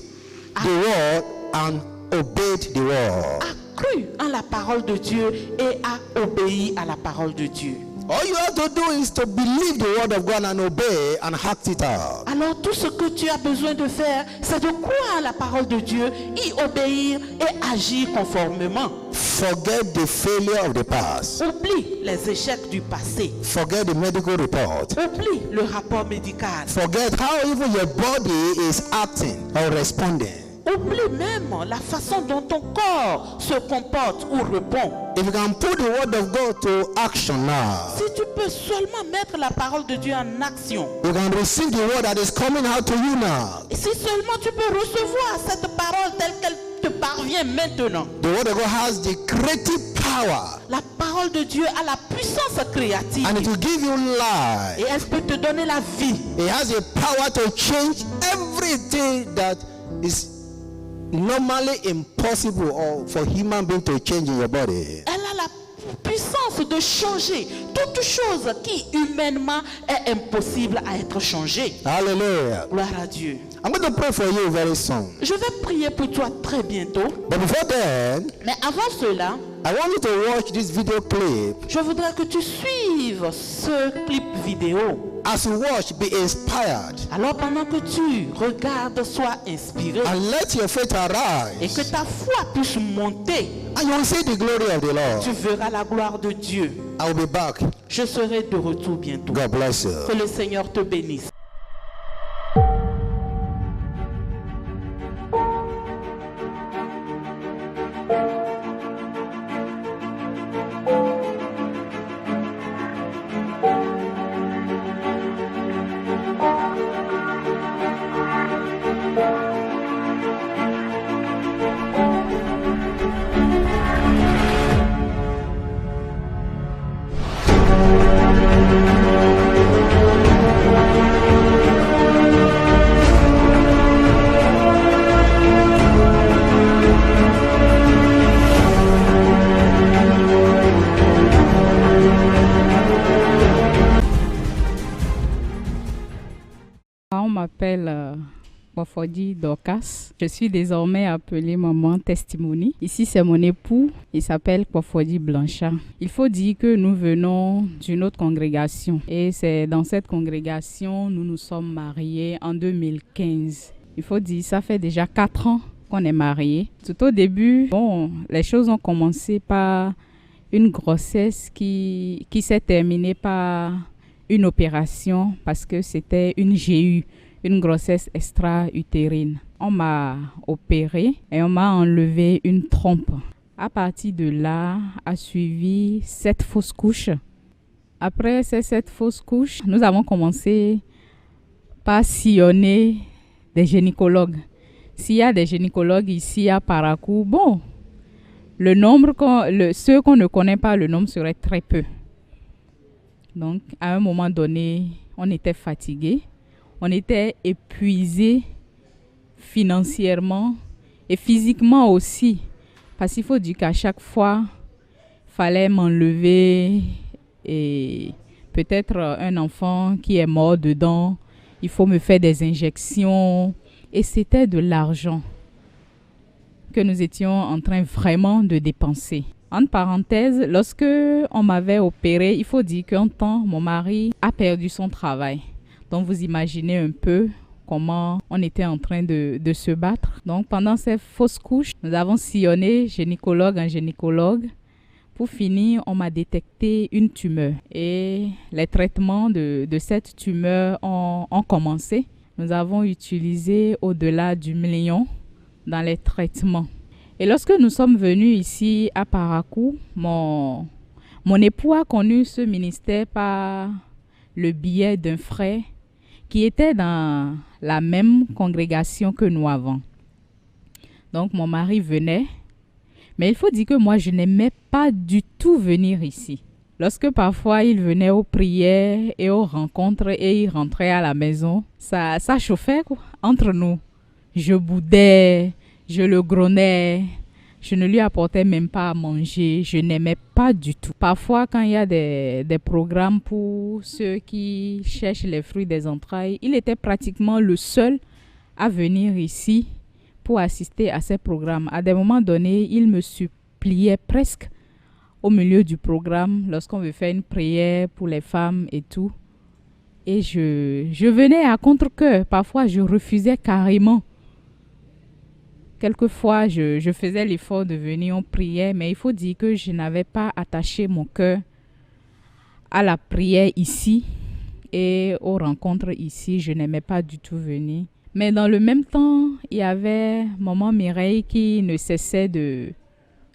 the word and obeyed the word. a cru en la parole de Dieu et a obéi à la parole de Dieu. All you have to do is to believe the word of God and obey and act it out. Alors tout ce que tu as besoin de faire, c'est de croire en la parole de Dieu, y obéir et agir conformément. Forget the failure of the past. Oublie les échecs du passé. Forget the medical report. Oublie le rapport médical. Forget how even your body is acting or responding. Oublie même la façon dont ton corps se comporte ou répond. If you can put the word of God to action now, Si tu peux seulement mettre la parole de Dieu en action, you can receive the word that is coming out to you now. et si seulement tu peux recevoir cette parole telle qu'elle te parvient maintenant, The word of God has the creative power la parole de Dieu a la puissance créative and it will give you life. et elle peut te donner la vie. It has the power to change everything that is normally impossible or for human being to change in your body. Elle a la puissance de changer toute chose qui humainement est impossible à être changée. Hallelujah. Gloire à Dieu. I'm going to pray for you very soon. Je vais prier pour toi très bientôt. But before then, Mais avant cela, I want you to watch this video clip. je voudrais que tu suives ce clip vidéo. As you watch, be inspired Alors pendant que tu regardes, sois inspiré and let your faith et arise. que ta foi puisse monter. And you will see the glory of the Tu Lord. verras la gloire de Dieu. I will be back. Je serai de retour bientôt. God bless you. Que le Seigneur te bénisse. On m'appelle Kpofody Dorcas. Je suis désormais appelée Maman Testimony. Ici, c'est mon époux. Il s'appelle Kpofody Blanchard. Il faut dire que nous venons d'une autre congrégation. Et c'est dans cette congrégation, nous nous sommes mariés en 2015. Il faut dire, ça fait déjà 4 ans qu'on est mariés. Tout au début, les choses ont commencé par une grossesse qui s'est terminée par une opération parce que c'était une GU, une grossesse extra-utérine. On m'a opérée et on m'a enlevé une trompe. À partir de là, a suivi 7 fausses couches. Après ces 7 fausses couches, nous avons commencé par sillonner des gynécologues. S'il y a des gynécologues ici à Parakou, le nombre, ceux qu'on ne connaît pas, le nombre serait très peu. Donc, à un moment donné, on était fatigué, on était épuisé financièrement et physiquement aussi. Parce qu'il faut dire qu'à chaque fois, il fallait m'enlever et peut-être un enfant qui est mort dedans, il faut me faire des injections et c'était de l'argent que nous étions en train vraiment de dépenser. Entre parenthèses, lorsque on m'avait opéré, il faut dire qu'un temps, mon mari a perdu son travail. Donc vous imaginez un peu comment on était en train de se battre. Donc pendant ces fausses couches, nous avons sillonné gynécologue en gynécologue. Pour finir, on m'a détecté une tumeur et les traitements de cette tumeur ont commencé. Nous avons utilisé au-delà du 1 million dans les traitements. Et lorsque nous sommes venus ici à Parakou, mon époux a connu ce ministère par le biais d'un frère qui était dans la même congrégation que nous avons. Donc mon mari venait, mais il faut dire que moi je n'aimais pas du tout venir ici. Lorsque parfois il venait aux prières et aux rencontres et il rentrait à la maison, ça chauffait entre nous. Je boudais, je le grognais, je ne lui apportais même pas à manger, je n'aimais pas du tout. Parfois quand il y a des programmes pour ceux qui cherchent les fruits des entrailles, il était pratiquement le seul à venir ici pour assister à ces programmes. À des moments donnés, il me suppliait presque au milieu du programme lorsqu'on veut faire une prière pour les femmes et tout. Et je venais à contre-cœur. Parfois, je refusais carrément. Quelquefois, je faisais l'effort de venir, on priait, mais il faut dire que je n'avais pas attaché mon cœur à la prière ici et aux rencontres ici. Je n'aimais pas du tout venir. Mais dans le même temps, il y avait maman Mireille qui ne cessait de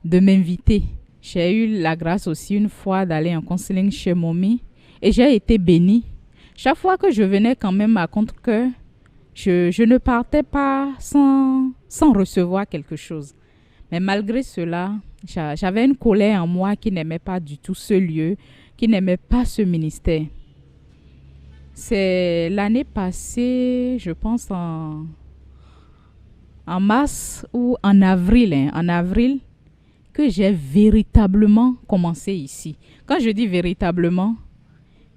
m'inviter. J'ai eu la grâce aussi une fois d'aller en counseling chez Mommy et j'ai été bénie. Chaque fois que je venais quand même à contre-cœur, je ne partais pas sans recevoir quelque chose. Mais malgré cela, j'avais une colère en moi qui n'aimait pas du tout ce lieu, qui n'aimait pas ce ministère. C'est l'année passée, je pense en mars ou en avril, que j'ai véritablement commencé ici. Quand je dis véritablement,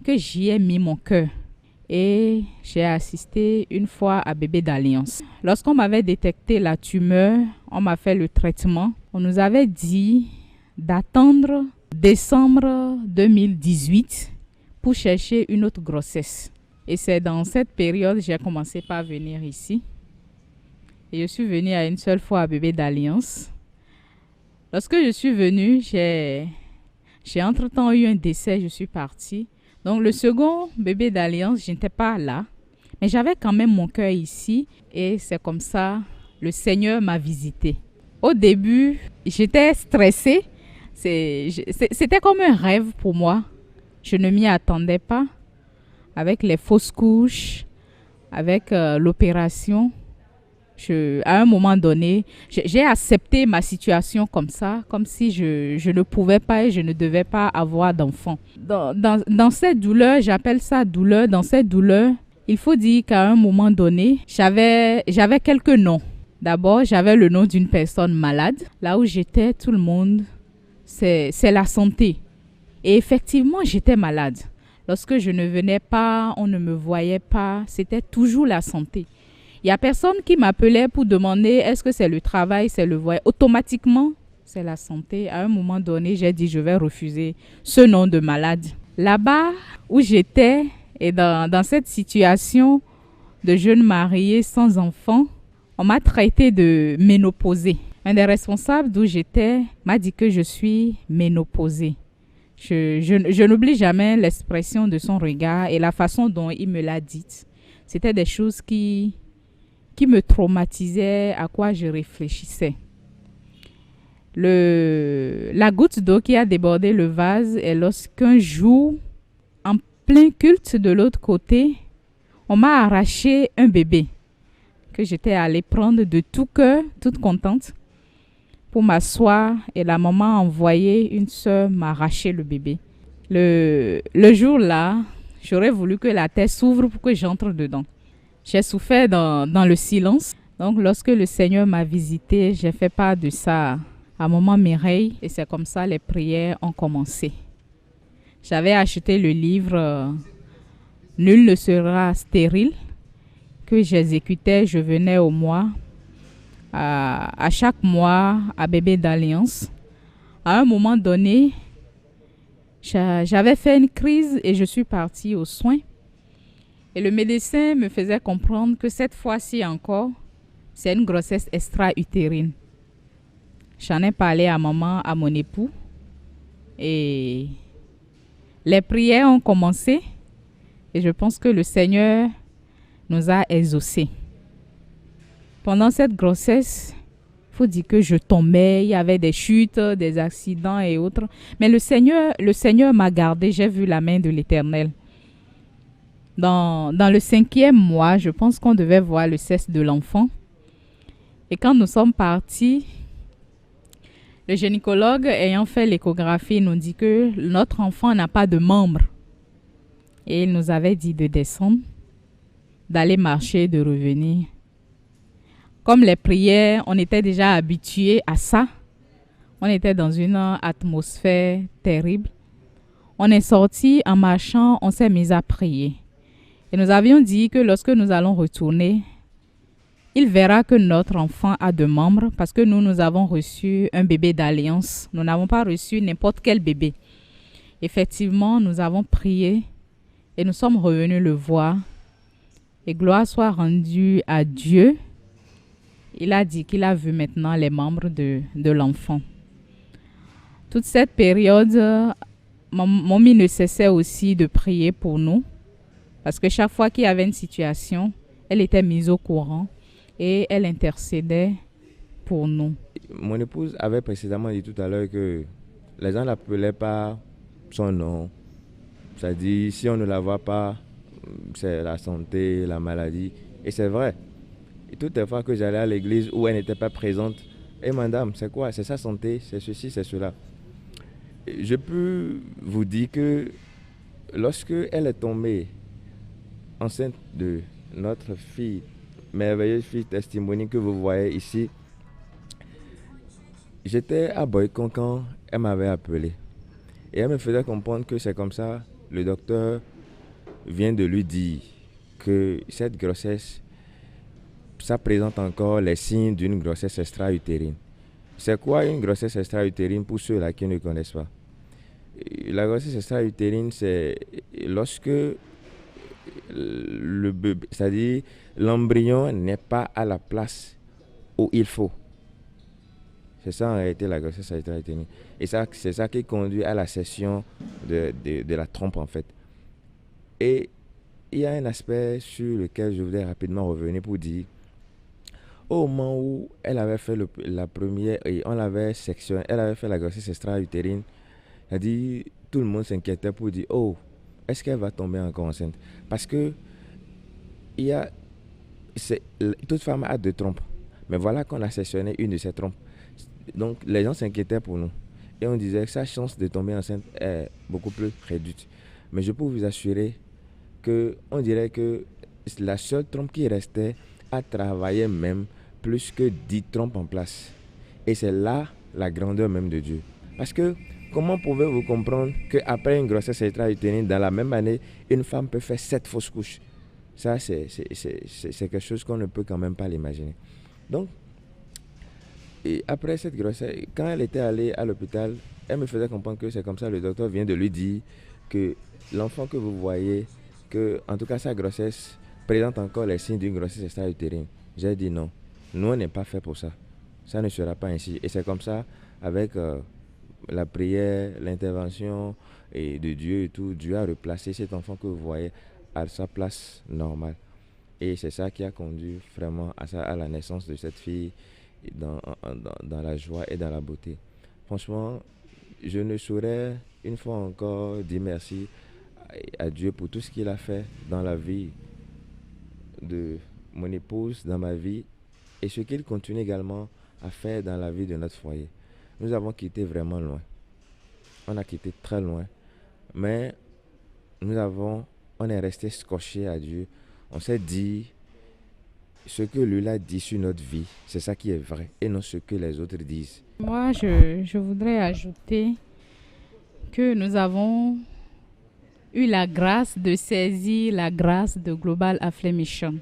que j'y ai mis mon cœur. Et j'ai assisté une fois à Bébé d'Alliance. Lorsqu'on m'avait détecté la tumeur, on m'a fait le traitement. On nous avait dit d'attendre décembre 2018 pour chercher une autre grossesse. Et c'est dans cette période que j'ai commencé par venir ici. Et je suis venue à une seule fois à Bébé d'Alliance. Lorsque je suis venue, j'ai entre-temps eu un décès, je suis partie. Donc le second Bébé d'Alliance, je n'étais pas là. Mais j'avais quand même mon cœur ici. Et c'est comme ça, le Seigneur m'a visitée. Au début, j'étais stressée. C'était comme un rêve pour moi. Je ne m'y attendais pas. Avec les fausses couches, avec l'opération. À un moment donné, j'ai accepté ma situation comme ça, comme si je ne pouvais pas et je ne devais pas avoir d'enfant. Dans cette douleur, j'appelle ça douleur, dans cette douleur, il faut dire qu'à un moment donné, j'avais quelques noms. D'abord, j'avais le nom d'une personne malade. Là où j'étais, tout le monde, c'est la santé. Et effectivement, j'étais malade. Lorsque je ne venais pas, on ne me voyait pas, c'était toujours la santé. Il n'y a personne qui m'appelait pour demander est-ce que c'est le travail, c'est le voyage. Automatiquement, c'est la santé. À un moment donné, j'ai dit je vais refuser ce nom de malade. Là-bas où j'étais et dans cette situation de jeune mariée sans enfant, on m'a traité de ménopausée. Un des responsables d'où j'étais m'a dit que je suis ménopausée. Je n'oublie jamais l'expression de son regard et la façon dont il me l'a dite. C'était des choses qui me traumatisaient, à quoi je réfléchissais. La goutte d'eau qui a débordé le vase est lorsqu'un jour, en plein culte de l'autre côté, on m'a arraché un bébé que j'étais allée prendre de tout cœur, toute contente, pour m'asseoir, et la maman a envoyé une sœur m'arracher le bébé. Le jour-là, j'aurais voulu que la terre s'ouvre pour que j'entre dedans. J'ai souffert dans le silence. Donc, lorsque le Seigneur m'a visité, j'ai fait part de ça à maman Mireille, et c'est comme ça les prières ont commencé. J'avais acheté le livre « Nul ne sera stérile » que j'exécutais, je venais au mois, à chaque mois à Bébé d'Alliance. À un moment donné, j'avais fait une crise et je suis partie aux soins. Et le médecin me faisait comprendre que cette fois-ci encore, c'est une grossesse extra-utérine. J'en ai parlé à maman, à mon époux. Et les prières ont commencé. Et je pense que le Seigneur nous a exaucés. Pendant cette grossesse, il faut dire que je tombais, il y avait des chutes, des accidents et autres. Mais le Seigneur m'a gardé, j'ai vu la main de l'Éternel. Dans le 5e mois, je pense qu'on devait voir le sexe de l'enfant. Et quand nous sommes partis, le gynécologue ayant fait l'échographie nous dit que notre enfant n'a pas de membres. Et il nous avait dit de descendre, d'aller marcher, de revenir. Comme les prières, on était déjà habitués à ça. On était dans une atmosphère terrible. On est sorti en marchant, on s'est mis à prier. Et nous avions dit que lorsque nous allons retourner, il verra que notre enfant a de membres parce que nous avons reçu un bébé d'alliance. Nous n'avons pas reçu n'importe quel bébé. Effectivement, nous avons prié et nous sommes revenus le voir. Et gloire soit rendue à Dieu. Il a dit qu'il a vu maintenant les membres de l'enfant. Toute cette période, Mommy ne cessait aussi de prier pour nous. Parce que chaque fois qu'il y avait une situation, elle était mise au courant et elle intercédait pour nous. Mon épouse avait précédemment dit tout à l'heure que les gens ne l'appelaient pas son nom. C'est-à-dire, si on ne la voit pas, c'est la santé, la maladie. Et c'est vrai. Et toutes les fois que j'allais à l'église où elle n'était pas présente, et madame, c'est quoi? C'est sa santé, c'est ceci, c'est cela. Je peux vous dire que lorsque elle est tombée enceinte de notre fille, merveilleuse fille Testimony que vous voyez ici, j'étais à Boycon quand elle m'avait appelé. Et elle me faisait comprendre que c'est comme ça, le docteur vient de lui dire que cette grossesse, ça présente encore les signes d'une grossesse extra-utérine. C'est quoi une grossesse extra-utérine pour ceux-là qui ne connaissent pas? La grossesse extra-utérine, c'est lorsque le bébé, c'est-à-dire l'embryon n'est pas à la place où il faut. C'est ça en réalité la grossesse extra-utérine. Et ça, c'est ça qui conduit à la cession de la trompe en fait. Et il y a un aspect sur lequel je voudrais rapidement revenir pour dire, au moment où elle avait fait la première, et on l'avait sectionné, elle avait fait la grossesse extra-utérine, c'est-à-dire tout le monde s'inquiétait pour dire, oh, est-ce qu'elle va tomber encore enceinte? Parce que toute femme a 2 trompes. Mais voilà qu'on a sectionné une de ces trompes. Donc les gens s'inquiétaient pour nous. Et on disait que sa chance de tomber enceinte est beaucoup plus réduite. Mais je peux vous assurer qu'on dirait que la seule trompe qui restait a travaillé même plus que 10 trompes en place. Et c'est là la grandeur même de Dieu. Parce que comment pouvez-vous comprendre qu'après une grossesse extra-utérine, dans la même année, une femme peut faire 7 fausses couches? Ça, c'est quelque chose qu'on ne peut quand même pas l'imaginer. Donc, et après cette grossesse, quand elle était allée à l'hôpital, elle me faisait comprendre que c'est comme ça, le docteur vient de lui dire que l'enfant que vous voyez, que en tout cas sa grossesse présente encore les signes d'une grossesse extra-utérine. J'ai dit non. Nous, on n'est pas fait pour ça. Ça ne sera pas ainsi. Et c'est comme ça, avec la prière, l'intervention et de Dieu et tout, Dieu a replacé cet enfant que vous voyez à sa place normale. Et c'est ça qui a conduit vraiment à la naissance de cette fille dans la joie et dans la beauté. Franchement, je ne saurais une fois encore dire merci à Dieu pour tout ce qu'il a fait dans la vie de mon épouse, dans ma vie, et ce qu'il continue également à faire dans la vie de notre foyer. Nous avons quitté vraiment loin. On a quitté très loin. Mais on est resté scotché à Dieu. On s'est dit, ce que lui a dit sur notre vie, c'est ça qui est vrai, et non ce que les autres disent. Moi, je voudrais ajouter que nous avons eu la grâce de saisir la grâce de Global Afflay Mission.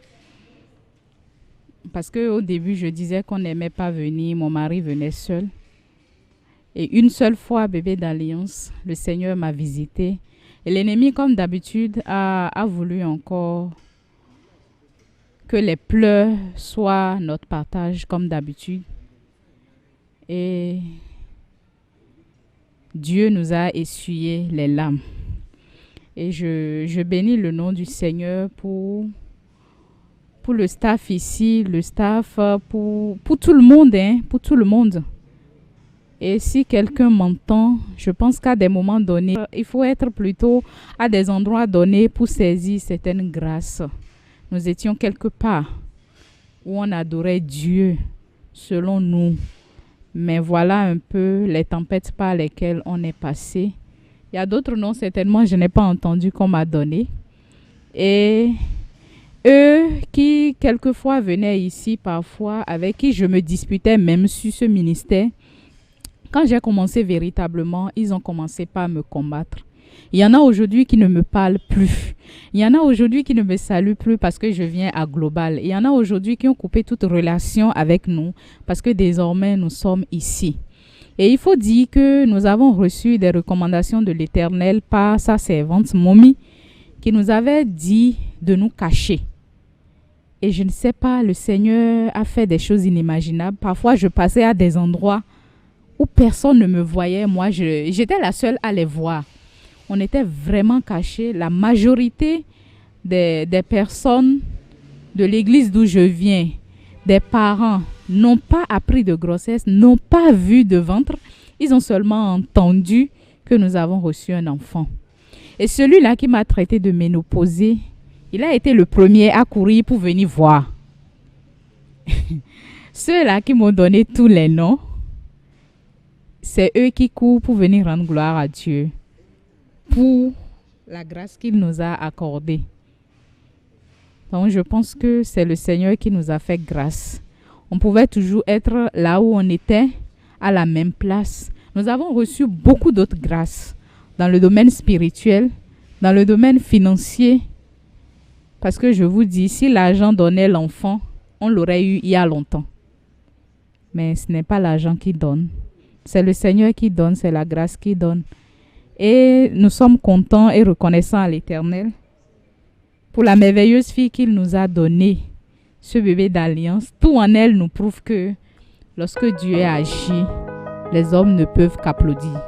Parce qu'au début, je disais qu'on n'aimait pas venir, mon mari venait seul. Et une seule fois, bébé d'Alliance, le Seigneur m'a visité. Et l'ennemi, comme d'habitude, a voulu encore que les pleurs soient notre partage, comme d'habitude. Et Dieu nous a essuyé les larmes. Et je bénis le nom du Seigneur pour le staff ici, le staff, pour tout le monde, pour tout le monde. Et si quelqu'un m'entend, je pense qu'à des moments donnés, il faut être plutôt à des endroits donnés pour saisir certaines grâces. Nous étions quelque part où on adorait Dieu selon nous. Mais voilà un peu les tempêtes par lesquelles on est passé. Il y a d'autres noms, certainement, je n'ai pas entendu qu'on m'a donné. Et eux qui, quelquefois, venaient ici, parfois, avec qui je me disputais même sur ce ministère, quand j'ai commencé véritablement, ils ont commencé par me combattre. Il y en a aujourd'hui qui ne me parlent plus. Il y en a aujourd'hui qui ne me saluent plus parce que je viens à Global. Il y en a aujourd'hui qui ont coupé toute relation avec nous parce que désormais nous sommes ici. Et il faut dire que nous avons reçu des recommandations de l'Éternel par sa servante Momi qui nous avait dit de nous cacher. Et je ne sais pas, le Seigneur a fait des choses inimaginables. Parfois, je passais à des endroits où personne ne me voyait. Moi, j'étais la seule à les voir. On était vraiment cachés. La majorité des personnes de l'église d'où je viens, des parents, n'ont pas appris de grossesse, n'ont pas vu de ventre. Ils ont seulement entendu que nous avons reçu un enfant. Et celui-là qui m'a traité de ménopausée, il a été le premier à courir pour venir voir. Ceux-là qui m'ont donné tous les noms, c'est eux qui courent pour venir rendre gloire à Dieu pour la grâce qu'il nous a accordée. Donc je pense que c'est le Seigneur qui nous a fait grâce. On pouvait toujours être là où on était, à la même place. Nous avons reçu beaucoup d'autres grâces dans le domaine spirituel, dans le domaine financier. Parce que je vous dis, si l'argent donnait l'enfant, on l'aurait eu il y a longtemps. Mais ce n'est pas l'argent qui donne. C'est le Seigneur qui donne, c'est la grâce qui donne. Et nous sommes contents et reconnaissants à l'Éternel pour la merveilleuse fille qu'il nous a donnée, ce bébé d'Alliance. Tout en elle nous prouve que lorsque Dieu agit, les hommes ne peuvent qu'applaudir.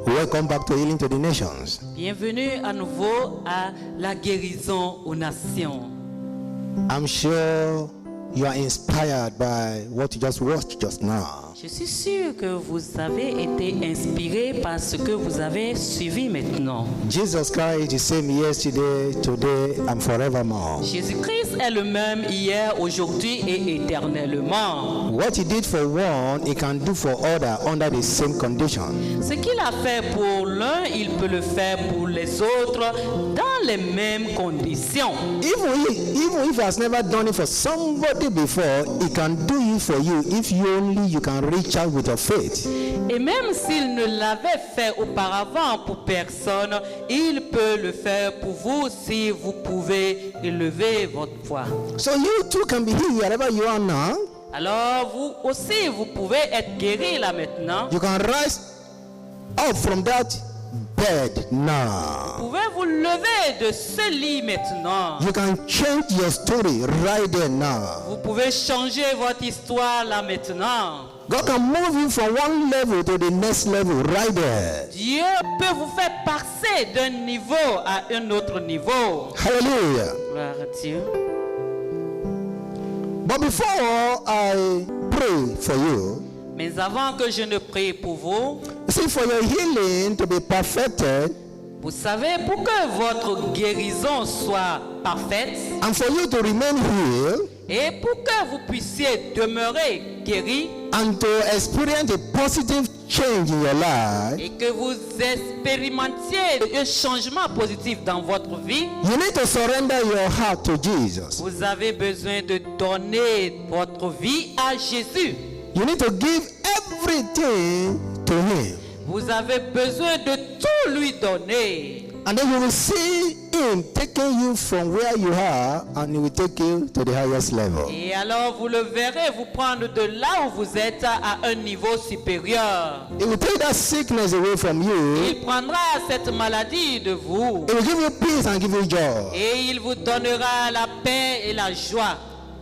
Welcome back to Healing to the Nations. Bienvenue à nouveau à la guérison aux nations. I'm sure you are inspired by what you just watched just now. Je suis sûr que vous avez été inspiré par ce que vous avez suivi maintenant. Jesus Christ is the same yesterday, today, and forevermore. Jésus-Christ est le même hier, aujourd'hui et éternellement. What he did for one, he can do for other under the same condition. Ce qu'il a fait pour l'un, il peut le faire pour les autres dans les mêmes conditions. Even if he has never done it for somebody before, he can do it for you if you can reach out with your faith. Et même s'il ne l'avait fait auparavant pour personne, il peut le faire pour vous si vous pouvez élever votre foi. So you too can be healed wherever you are now. Alors vous aussi, vous pouvez être guéri là maintenant. You can rise up from that bed now. Vous pouvez vous lever de ce lit maintenant. You can change your story right there now. Vous pouvez changer votre histoire là maintenant. God can move you from one level to the next level right there. Dieu peut vous faire passer d'un niveau à un autre niveau. Hallelujah. Gloire à Dieu. But before I pray for you, Mais avant que je ne prie pour vous, see, for your healing to be perfected, vous savez, pour que votre guérison soit parfaite and for you to remain healed, et pour que vous puissiez demeurer guéri and to experience a positive change in your life, et que vous expérimentiez un changement positif dans votre vie, you need to surrender your heart to Jesus. vous avez besoin de donner votre vie à Jésus. You need to give everything to Him. Vous avez besoin de tout lui donner. And then you will see Him taking you from where you are and He will take you to the highest level. Et alors vous le verrez vous prendre de là où vous êtes à un niveau supérieur. He will take that sickness away from you. Il prendra cette maladie de vous. He will give you peace and give you joy. Et il vous donnera la paix et la joie.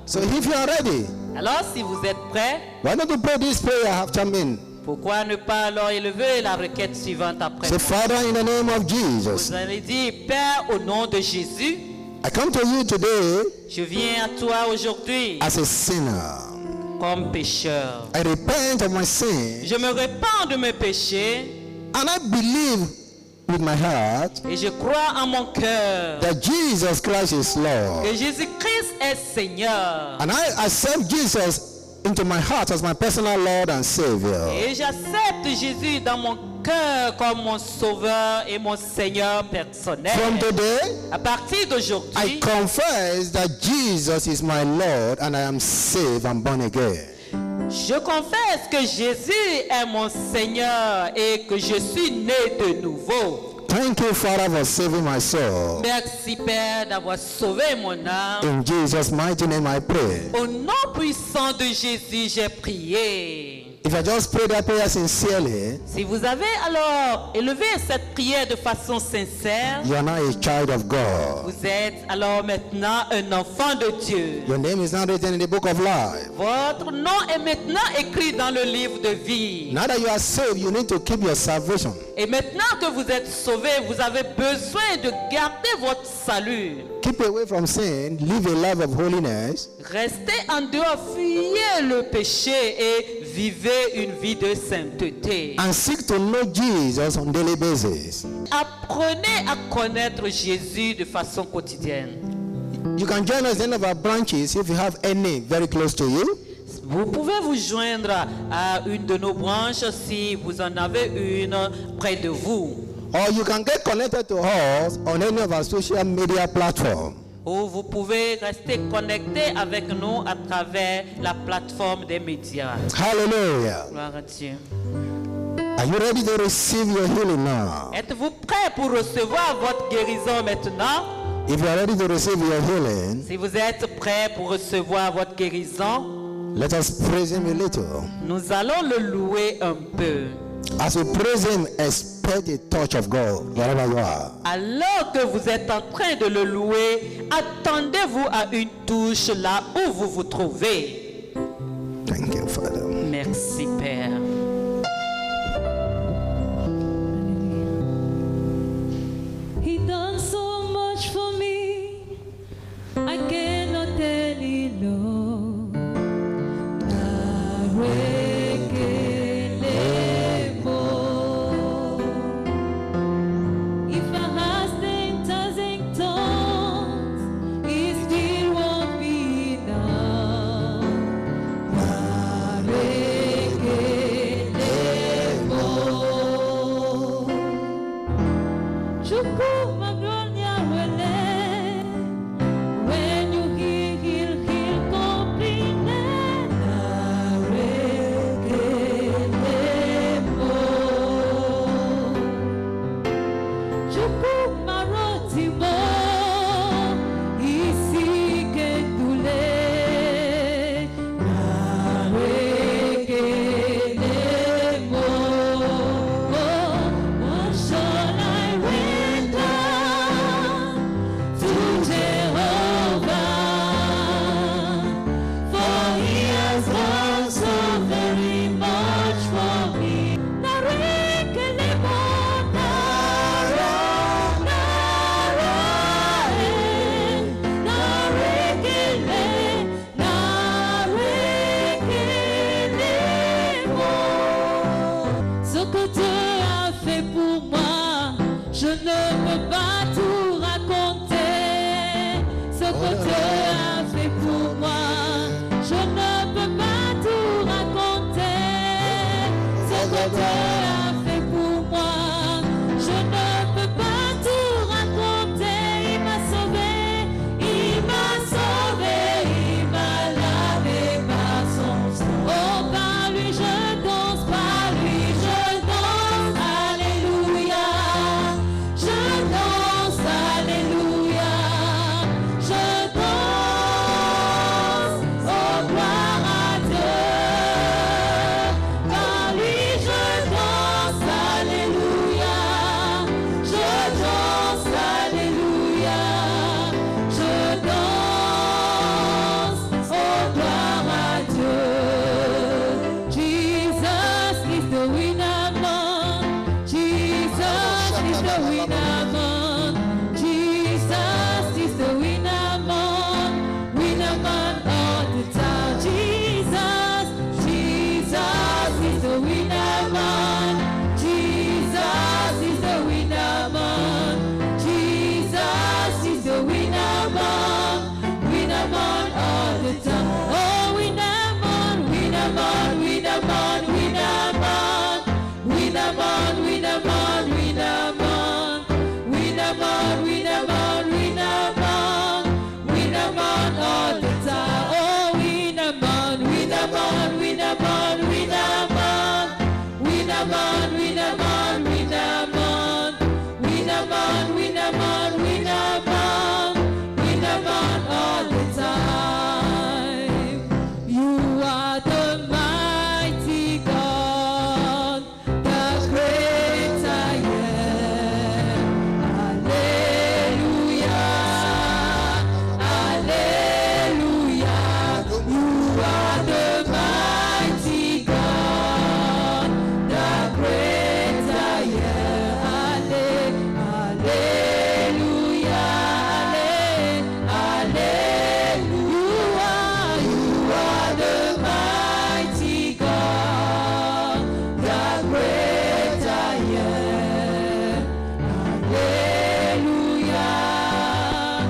So if you are ready, Alors si vous êtes prêts, why not you pray this prayer after me? pourquoi ne pas alors élever la requête suivante après Say, moi? Father, in the name of Jesus, Vous allez dire, Père, au nom de Jésus, I come to you today je viens à toi aujourd'hui as a sinner. comme pécheur. I repent of my sin Je me répands de mes péchés and I believe with my heart et je crois en mon cœur that Jesus Christ is Lord. que Jésus-Christ est Seigneur. And I accept Jesus into my heart as my personal Lord and Savior. Et j'accepte Jésus dans mon cœur comme mon sauveur et mon Seigneur personnel. From today, À partir I d'aujourd'hui, confess that Jesus is my Lord and I am saved and born again. je confesse que Jésus est mon Seigneur et que je suis né de nouveau. Thank you, Father, for saving my soul. Merci Père d'avoir sauvé mon âme. In Jesus' mighty name I pray. Au nom puissant de Jésus, j'ai prié. If I just pray that prayer sincerely, Si vous avez alors élevé cette prière de façon sincère, you are now a child of God. vous êtes alors maintenant un enfant de Dieu. Your name is now written in the book of life. Votre nom est maintenant écrit dans le livre de vie. Now that you are saved, you need to keep your salvation. Et maintenant que vous êtes sauvés, vous avez besoin de garder votre salut. Keep away from sin, live a life of holiness, Restez en dehors, fuyez le péché et vivez une vie de sainteté. and seek to know Jesus on a daily basis. Apprenez à connaître Jésus de façon quotidienne. You can join us in any of our branches if you have any very close to you. Vous pouvez vous joindre à une de nos branches si vous en avez une près de vous. Or you can get connected to us on any of our social media platforms. Ou vous pouvez rester connecté avec nous à travers la plateforme des médias. Hallelujah. Gloire à Dieu. Are you ready to receive your healing now? Êtes-vous prêt pour recevoir votre guérison maintenant? If you are ready to receive your healing, Si vous êtes prêt pour recevoir votre guérison, let us praise Him a little. nous allons le louer un peu. As we praise Him, expect a touch of God wherever you are. Alors que vous êtes en train de le louer, attendez-vous à une touche là où vous vous trouvez. Thank you, Father. Merci Père. He done so much for me, I cannot tell enough. If I had 10,000 tongues, it still won't be enough. que Dieu a fait pour moi, je ne peux pas tout raconter. Ce que Dieu a fait pour moi, je ne peux pas tout raconter. Il m'a sauvé, il m'a sauvé, il m'a lavé par son sang. Oh, par lui je danse, par lui je danse, alléluia. Je danse, alléluia. Je danse, oh gloire à Dieu. Par lui je danse, alléluia. Je danse, alléluia. Je danse, oh gloire à Dieu. Jesus is the winner man. Jesus is the winner man. Jesus is the winner man. Winner man all the time. Jesus, Jesus is the winner man. Jesus is the winner man. Jesus is the winner man. Winner man all the time. Oh, winner man, winner man, winner man, winner man. Winner man, winner man, winner man. Winner man, winner man, winner man. Winner man all the time. Oh, winner man, winner man, winner man, winner man. Winner man, winner man, winner man. Winner man, winner man, winner man. Winner man all the time. You are the mighty God, the great I am. Hallelujah, hallelujah. You are the mighty God, the great I am. Hallelujah, hallelujah. You are the mighty God, the great I am. Hallelujah,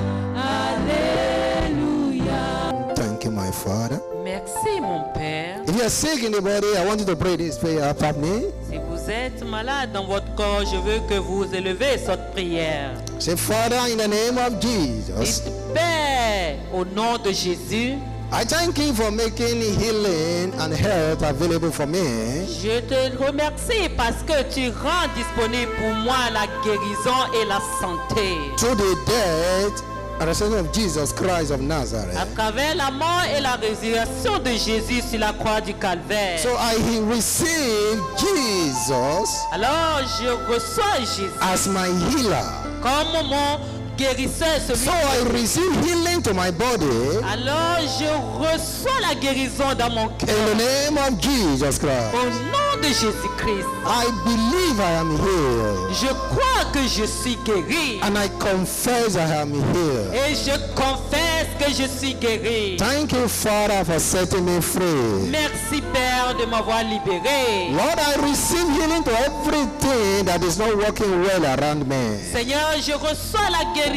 hallelujah. Thank you, my Father. Merci mon Père. If you are sick in the body, I want you to pray this prayer after me. Si vous êtes malade dans votre corps, je veux que vous élevez cette prière. Say, Father, in the name of Jesus, Dites, Père, au nom de Jésus, I thank you for making healing and health available for me. je te remercie parce que tu rends disponible pour moi la guérison et la santé. Through the death and resurrection of Jesus Christ of À Nazareth. travers la mort et la résurrection de Jésus sur la croix du Calvaire. So I receive Jesus Alors je reçois Jésus as my healer. comme mon guérisseur. Celui So I receive healing to my body Alors je reçois la guérison dans mon in cœur. the name of Jesus Christ. Au nom de Jésus-Christ, I believe I am healed, je crois que je suis guéri. and I confess I am healed. Et je confesse que je suis guéri. Thank you, Father, for setting me free. Merci Père de m'avoir libéré. Lord, I receive healing to everything that is not working well around me. Seigneur, je reçois la guérison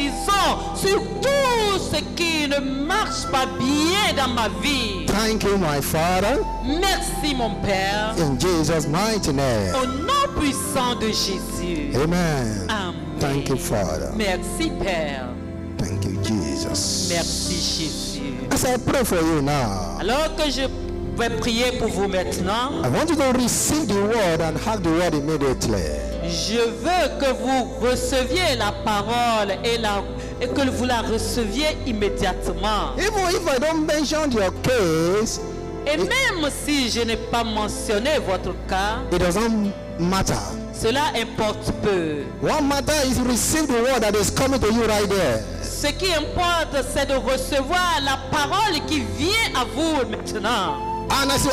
sur tout ce qui ne marche pas bien dans ma vie. Thank you, my Father, Merci mon Père. in Jesus' mighty name. Au nom puissant de Jésus. Amen. Amen. Thank you, Father. Merci Père. Thank you, Jesus. Merci Jésus. As I pray for you now, Alors que je vais prier pour vous maintenant, I want you to receive the word and have the word immediately. je veux que vous receviez la parole et que vous la receviez immédiatement. Even if I don't mention your case, Et même si je n'ai pas mentionné votre cas, it doesn't matter. cela importe peu. What matters is receive the word that is coming to you right there. Ce qui importe, c'est de recevoir la parole qui vient à vous maintenant. And as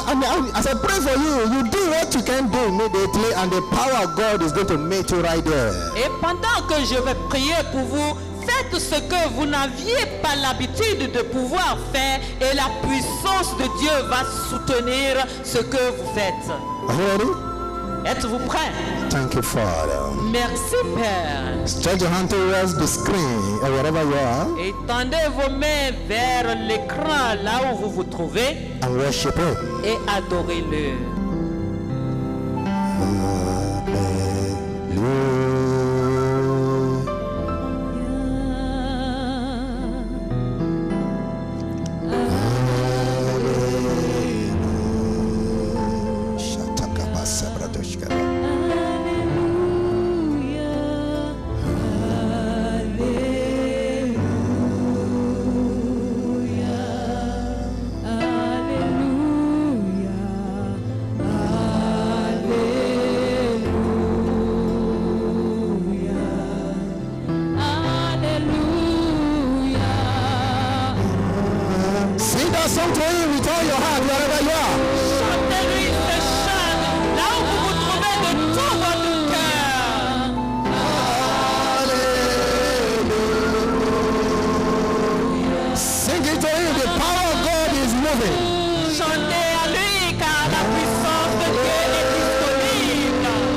I pray for you, you do what you can do immediately, and the power of God is going to meet you right there. Et pendant que je vais prier pour vous, faites ce que vous n'aviez pas l'habitude de pouvoir faire et la puissance de Dieu va soutenir ce que vous faites. Are you ready? Êtes-vous prêts? Thank you, Father. Merci, Père. Stretch your hand towards the screen or wherever you are Et tendez vos mains vers l'écran là où vous vous trouvez and worship Him. et adorez-le. Sing that song to Him with all your heart wherever you are. Chantez-lui ce chant là où vous vous trouvez de tout votre cœur. Sing it to Him. The power of God is moving. Chantez à lui car la puissance de Dieu est disponible.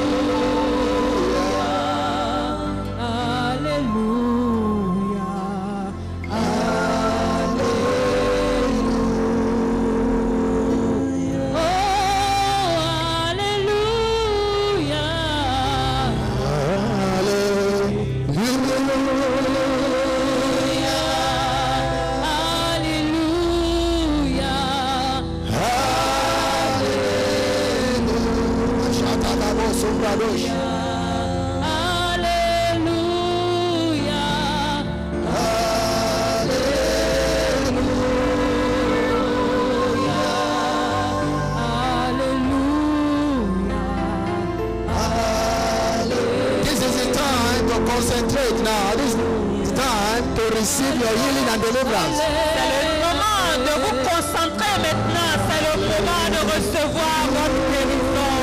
This is the time to concentrate now. This is time to receive your healing and deliverance. C'est le moment de vous concentrer maintenant. C'est le moment de recevoir votre guérison.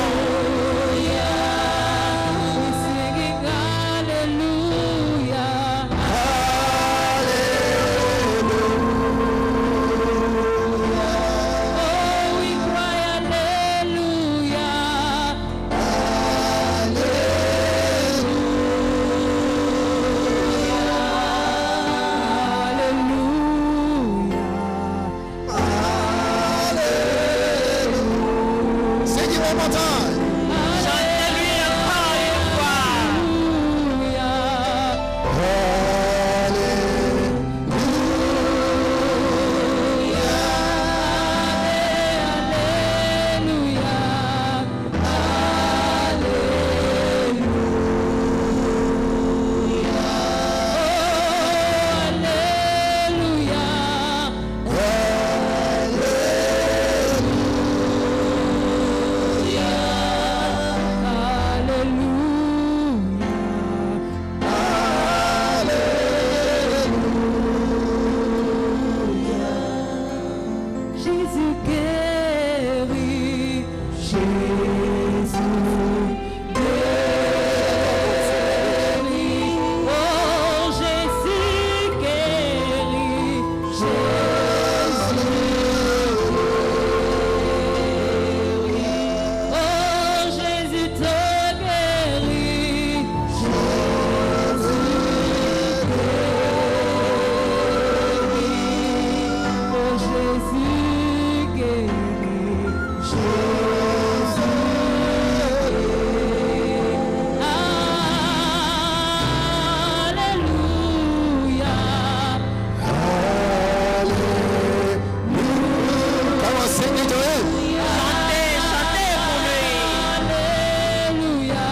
Sing it one more time. Chantez-lui encore une fois. Jésus guérit, Jésus guérit, oh Jésus guérit, Jésus guérit, oh Jésus te guérit, Jésus guérit, oh Jésus guérit, Jésus guérit. Alléluia. Come on, sing it to Him. Chantez, chantez pour lui. Alléluia.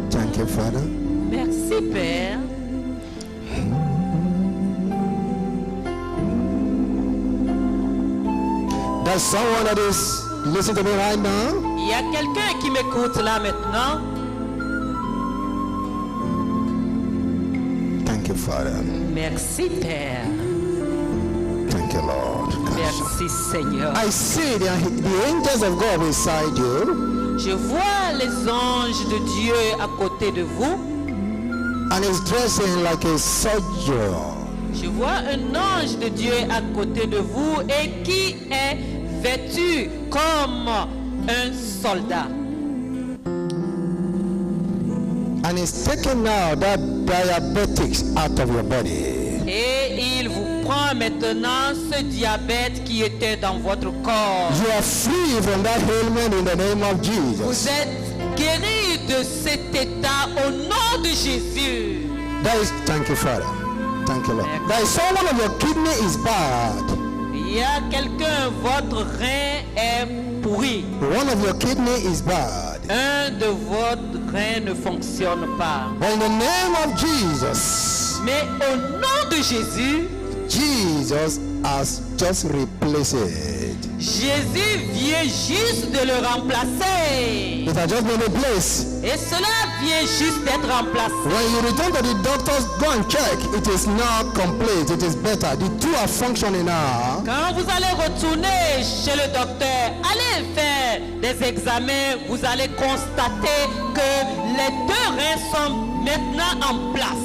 Thank you, Father. Merci, Père. There's someone that is listening to me right now. Il y a quelqu'un qui m'écoute là maintenant. Father. Merci Père. Thank you, Lord. Merci Seigneur. I see the angels of God beside you, Je vois les anges de Dieu à côté de vous. and he's dressing like a soldier. Je vois un ange de Dieu à côté de vous et qui est vêtu comme un soldat. And he's taking now that diabetics out of your body. Et il vous prend maintenant ce diabète qui était dans votre corps. You are free from that ailment in the name of Vous Jesus. êtes guéri de cet état au nom de Jésus. Thank you, Father. Thank you, Lord. There is someone of your kidney is bad. Il y a quelqu'un, votre rein est pourri. One of your kidney is bad. Un de votre rein ne fonctionne pas. But in the name of Jesus, Mais au nom de Jésus, Jesus has just replaced it. Jésus vient juste de le remplacer. It has just been replaced. Et cela vient juste d'être remplacé. When you return to the doctors, go and check. It is now complete. It is better. The two are functioning now. Quand vous allez retourner chez le docteur, allez faire des examens, vous allez constater que les deux reins sont maintenant en place.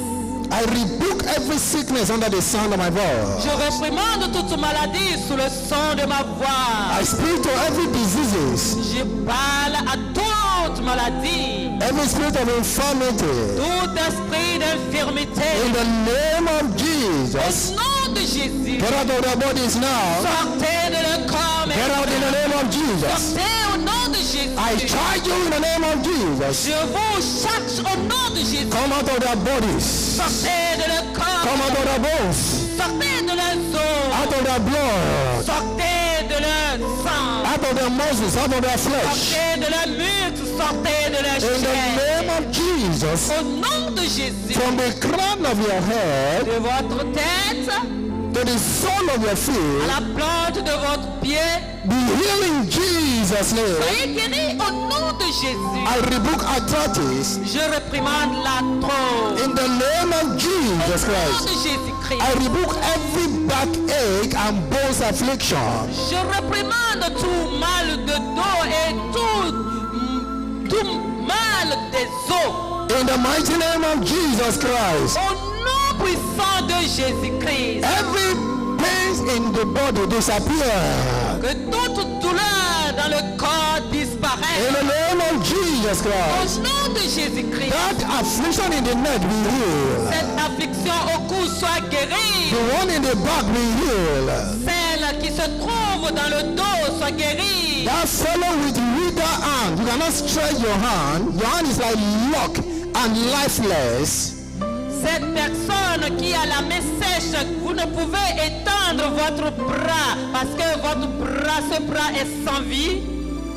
I rebuke every sickness under the sound of my voice. Je réprimande toute maladie sous le son de ma voix. I speak to every diseases, Je parle à toute maladie, every spirit of infirmity. tout esprit d'infirmité. In the name of Au Jesus, nom de Jésus, get out of their bodies now. sortez de leur corps. Get out in the name of Jesus. Sortez au nom de Jésus. I charge you in the name of Jesus. Je vous charge au nom de Jésus. Come out of their bodies. Sortez de leur corps. Come out of their bones. Sortez de leurs os. Out of their blood. Sortez de leur sang. Out of their muscles. Out of their flesh. Sortez de leurs muscles. Sortez de leur In the chair. name of Jesus. Au nom de Jésus. From the crown of your head De votre tête to the sole of your à feet. la plante de votre pied. Be healed in Jesus' name. Soyez guéris au nom de Jésus. I rebuke arthritis Je réprimande la trop. in the name of Jesus Au nom Christ. de Jésus-Christ. I rebuke every backache and bones affliction. Je réprimande tout mal de dos et tout mal des os. In the mighty name of Jesus Christ. Au nom puissant de Jésus-Christ. Every pain in the body disappear. Que toute douleur dans le corps In disparaisse. the name of Jesus Christ. Au nom de Jésus-Christ. That affliction in the neck be healed. Cette affliction au cou soit guérie. The one in the back be healed. Celle qui se trouve dans le dos soit guérie. That fellow with withered hand, you cannot stretch your hand. Your hand is like locked and lifeless. Cette personne qui a la main sèche, vous ne pouvez étendre votre bras parce que votre bras, ce bras est sans vie.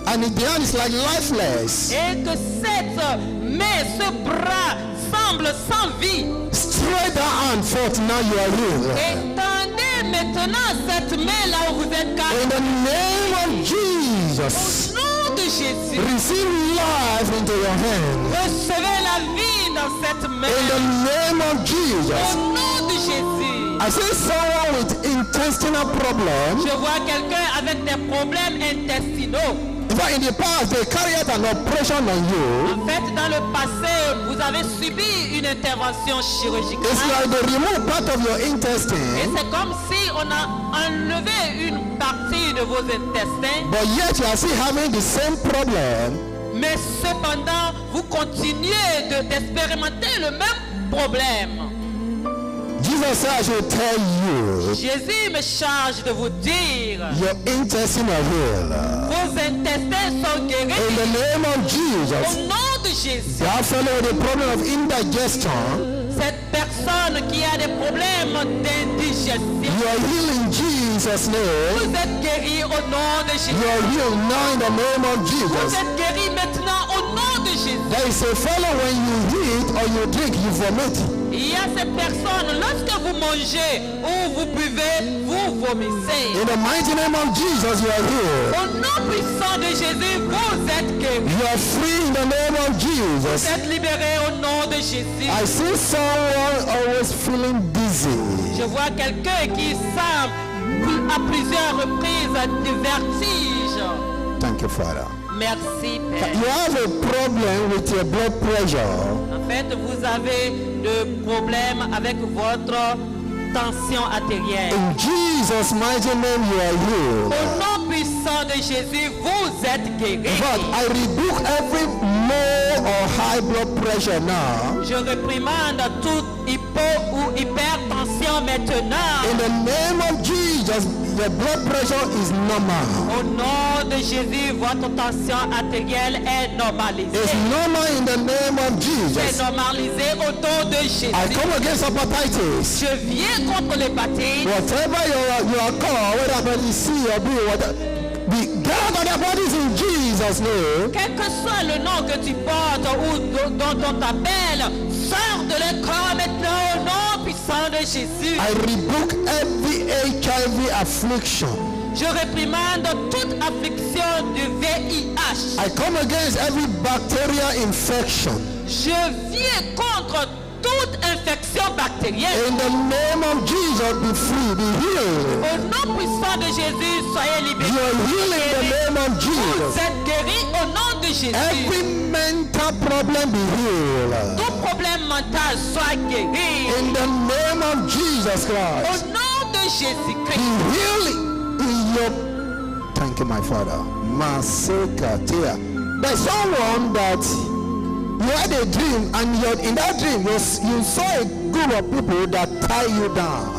And the hand is like lifeless. Et que cette main, ce bras semble sans vie. Stretch that hand forth, now you are healed. Étendez maintenant cette main là où vous êtes In calme. the name of Jesus, Au nom de Jésus, receive life into your hand. recevez la vie dans cette In main. the name of Au Jesus. nom de Jésus. I see someone with intestinal problems. Je vois quelqu'un avec des problèmes intestinaux. In fact, in the past, they carried out an operation on you. En fait, dans le passé, vous avez subi une intervention It's chirurgicale. like they remove part of your Et intestine, c'est comme si on a enlevé une partie de vos intestins. but yet you are still having the same problem. Mais cependant, vous continuez d'expérimenter le même problème. Jesus said, I should tell you, Jésus me charge de vous dire, your intestine are healed. vos intestins sont In guéris the name of au Jesus, nom de Jésus. that fellow with a problem of indigestion, Cette personne qui a des problèmes d'indigestion, you are healed in Jesus' name. vous êtes guéri au nom de You Jésus. are healed now in the name of Vous Jesus. êtes guéri maintenant au nom de Jésus. There is a fellow when you eat or you drink, you vomit. Il y a ces personnes, lorsque vous mangez ou vous buvez, vous vomissez. In the mighty name of Jesus, you are healed. Au nom puissant de Jésus, vous êtes guéris. You are free in the name of Vous Jesus. êtes libérés au nom de Jésus. I see someone always feeling dizzy. Je vois quelqu'un qui semble à plusieurs reprises de vertige. Thank you, Father. Merci, Père. You have a problem with your blood pressure. En fait, vous avez de problèmes avec votre tension artérielle. In Jesus' mighty name, you are Au healed. nom puissant de Jésus, vous êtes guéris. But I rebuke every low or high blood pressure now. Je réprimande toute hypo ou hypertension maintenant. In the name of Jesus, your blood pressure is normal. Au nom de Jésus, votre tension artérielle est normalisée. It's normal in the name of C'est Jesus. normalisé au nom de I Jésus. come against hepatitis. Je viens contre l'hépatite. Whatever you are called, whether hepatitis C or B, whatever, be get out of their bodies in Jesus' name. Quel que soit le nom que tu portes ou dont on t'appelle, sors de leur corps maintenant au nom puissant de Jésus. I rebuke every HIV affliction. Je réprimande toute affliction du VIH. I come against every bacterial infection. Je viens contre toute infection bactérienne. In the name of Jesus, be free, be healed. Au nom puissant de Jésus, soyez libérés. You are healed in the name of Vous Jesus. êtes guéris au nom de Jésus. Every mental problem be healed. Tout problème mental soit guéri. In the name of Jesus Au Christ. nom de Be Jésus-Christ. healed in your... Thank you, my Father. Masekatea. There's someone that you had a dream, and in that dream you saw a group of people that tie you down.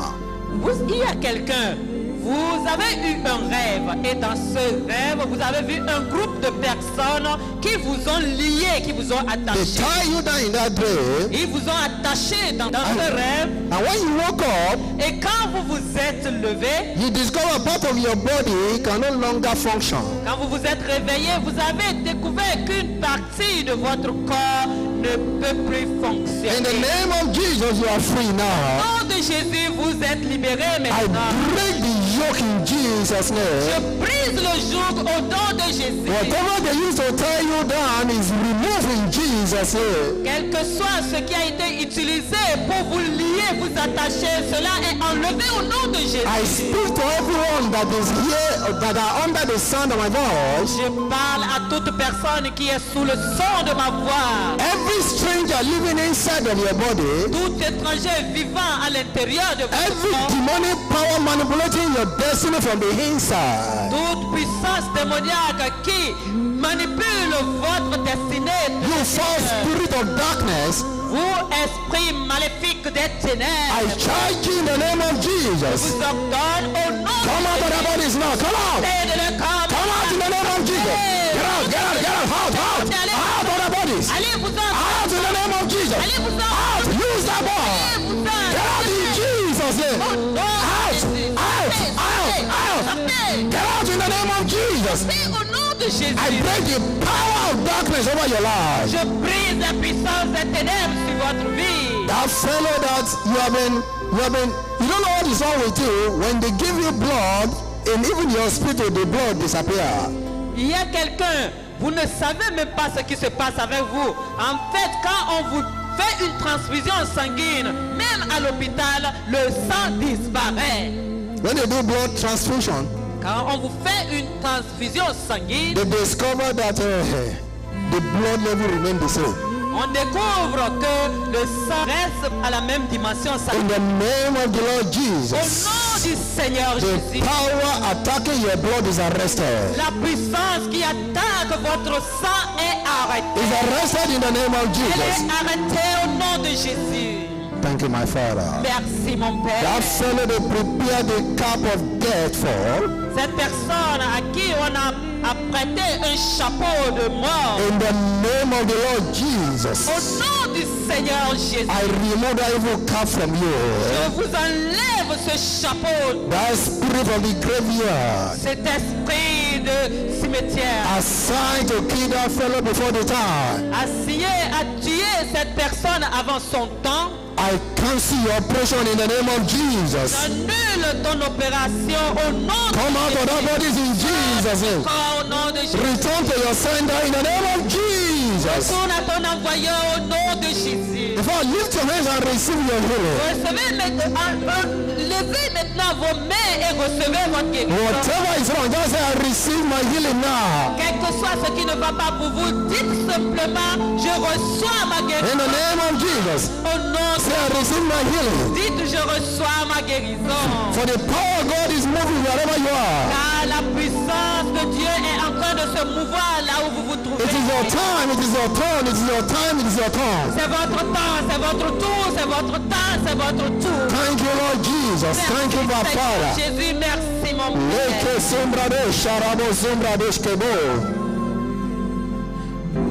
Il y a quelqu'un, vous avez eu un rêve et dans ce rêve, vous avez vu un groupe de personnes qui vous ont liés, qui vous ont They attachés. tie you down in that dream, Ils vous ont attachés dans ce rêve and when you woke up, et quand vous vous êtes levé, you discover part of your body can no longer function. quand vous vous êtes réveillé, vous avez découvert qu'une partie de votre corps ne peut plus In the fonctionner. name of Jesus, you are free Au now. nom de Jésus, vous êtes libérés I maintenant. break the yoke in Jesus' Je name. brise le joug au nom de Jésus. Whatever they used to tie you down is removed in Jesus' name. Quel que soit ce qui a été utilisé pour vous lier, vous attacher, cela est enlevé au nom de I Jésus. speak to everyone that is here, that are under the sound of my voice. Je parle à toute personne qui est sous le son de ma voix. Every stranger living inside of your body, Tout étranger vivant à l'intérieur de votre every corps, demonic power manipulating your destiny from the inside, toute puissance démoniaque qui manipule votre destinée, you false spirit of darkness, vous, esprit maléfique des I ténèbres, charge you in the name of Jesus. vous ordonne au nom Come out of their de bodies now. Come out. Jésus de le corps. Come out in the name of Jesus. Get out, get out, get out. Out, out. Out of their bodies. Allez vous en, Out in the name of Jesus. allez vous en, Out. Use that ball. allez vous en. Get out in Jesus' name. Out, out, out, out. Get out in the name of Jesus. Au nom de Jésus, I break the power of darkness over your life. je brise la puissance des ténèbres sur votre vie. That fellow that you don't know what is wrong with you. When they give you blood, and even your spirit, the blood disappear. Il y a quelqu'un, vous ne savez même pas ce qui se passe avec vous. En fait, quand on vous fait une transfusion sanguine, même à l'hôpital, le sang disparaît. When they do blood transfusion, Quand on vous fait une transfusion sanguine, they discover that the blood level remains the same. on découvre que le sang reste à la même dimension In sanguine. the name of the Lord Au Jesus, nom du Seigneur the Jésus, power attacking your blood is arrested. la puissance qui attaque votre sang est arrêtée. Is arrested in the name of Elle Jesus. est arrêtée au nom de Jésus. Thank you, my Father. Merci mon Père. That fellow they prepared the cap of death for, Cette personne à qui on a prêté un chapeau de mort, in the name of the Lord au Jesus, nom du Seigneur Jésus, I remove that evil cap from you. je vous enlève ce chapeau, That spirit of the graveyard, cet esprit de cimetière, assigned to kill that fellow before the time. assigné à tuer cette personne avant son temps, I cancel your operation in the name of Jesus. annule ton opération au nom de Come out of that body in Jesus' name. Au nom de Jésus. Return to your sender in the name of Jesus. Retourne à ton envoyeur au nom de Jésus. If I lift your hands and receive your healing, Levez maintenant vos mains et recevez votre guérison. whatever is wrong, just say I receive my healing now. Quel que soit ce qui ne va pas pour vous, dites simplement, je reçois ma In guérison. the name of Jesus. Au nom Say I receive my healing. dites, je reçois ma guérison. For the power of God is moving wherever you are. Car la puissance de Dieu est en train de se mouvoir là où vous vous trouvez. It is your time, it is your turn, it is your time, it is your turn. C'est votre temps, c'est votre tour, c'est votre temps, c'est votre tour. Thank you, Lord Jesus. Thank you, my Merci, Father. Jésus, merci mon Leke Père. sombrade, sharabo sombrade, shkebo.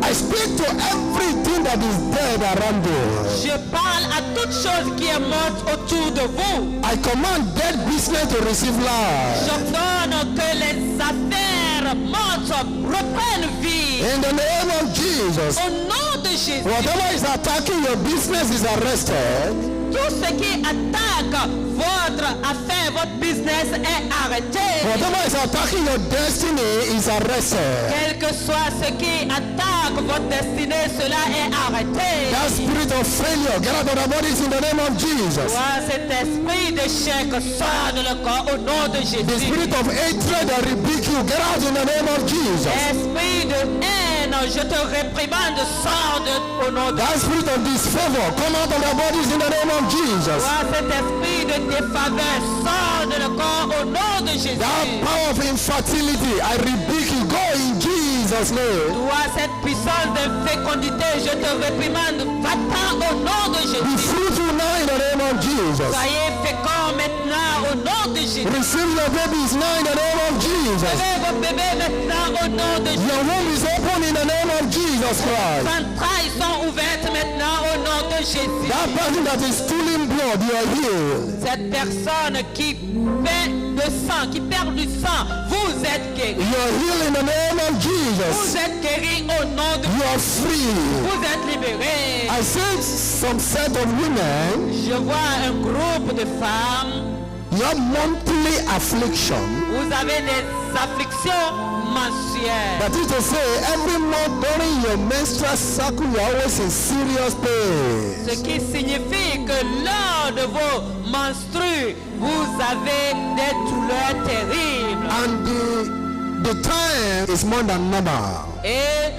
I speak to everything that is dead around you. Je parle à toute chose qui est morte autour de vous. I command dead business to receive life. J'ordonne que les affaires mortes reprennent vie. In the name of Jesus. Au nom de Jésus, Whatever is attacking your business is arrested. tout ce qui attaque votre affaire, votre business est arrêté. Whatever is attacking your destiny is arrested. Quel que soit ce qui attaque votre destinée, cela est arrêté. That spirit of failure, get out of the bodies in the name of Jesus. Vois cet esprit d'échec sort de le corps au nom de The Jésus. spirit of hatred that rebuke you, get out in the name of Jesus. Esprit de haine, je te réprimande, sors au nom de That spirit of disfavor, come out of the bodies in the name of Jesus. Vois cet esprit de défaveur, sors de le corps au nom de Jésus. That power of infertility, I rebuke you, go in Jesus' name. Vois cette puissance d'infécondité, je te réprimande, va-t'en au nom de Be Jésus. fruitful now in the name of Jesus. Soyez féconds maintenant au nom de Jésus. Receive your babies now in the name of Jesus. Recevez vos bébés maintenant au nom de Jésus. Your womb is open in the name of Jesus Christ. Les entrailles sont ouvertes maintenant au nom de Jésus. That person that is stealing blood, you are healed. Cette personne qui perd de sang, qui perd du sang, vous êtes guéri. You are healed in the name of Vous Jesus. êtes guéri au nom de You are free. Vous êtes libéré. I see some set of women, Je vois un groupe de femmes. you have monthly affliction. Vous avez des afflictions mensuelles. That is to say, every month during your menstrual cycle, you are always in serious pain. Ce qui signifie que lors de vos menstrues, vous avez des douleurs terribles. And the time is more than normal. Et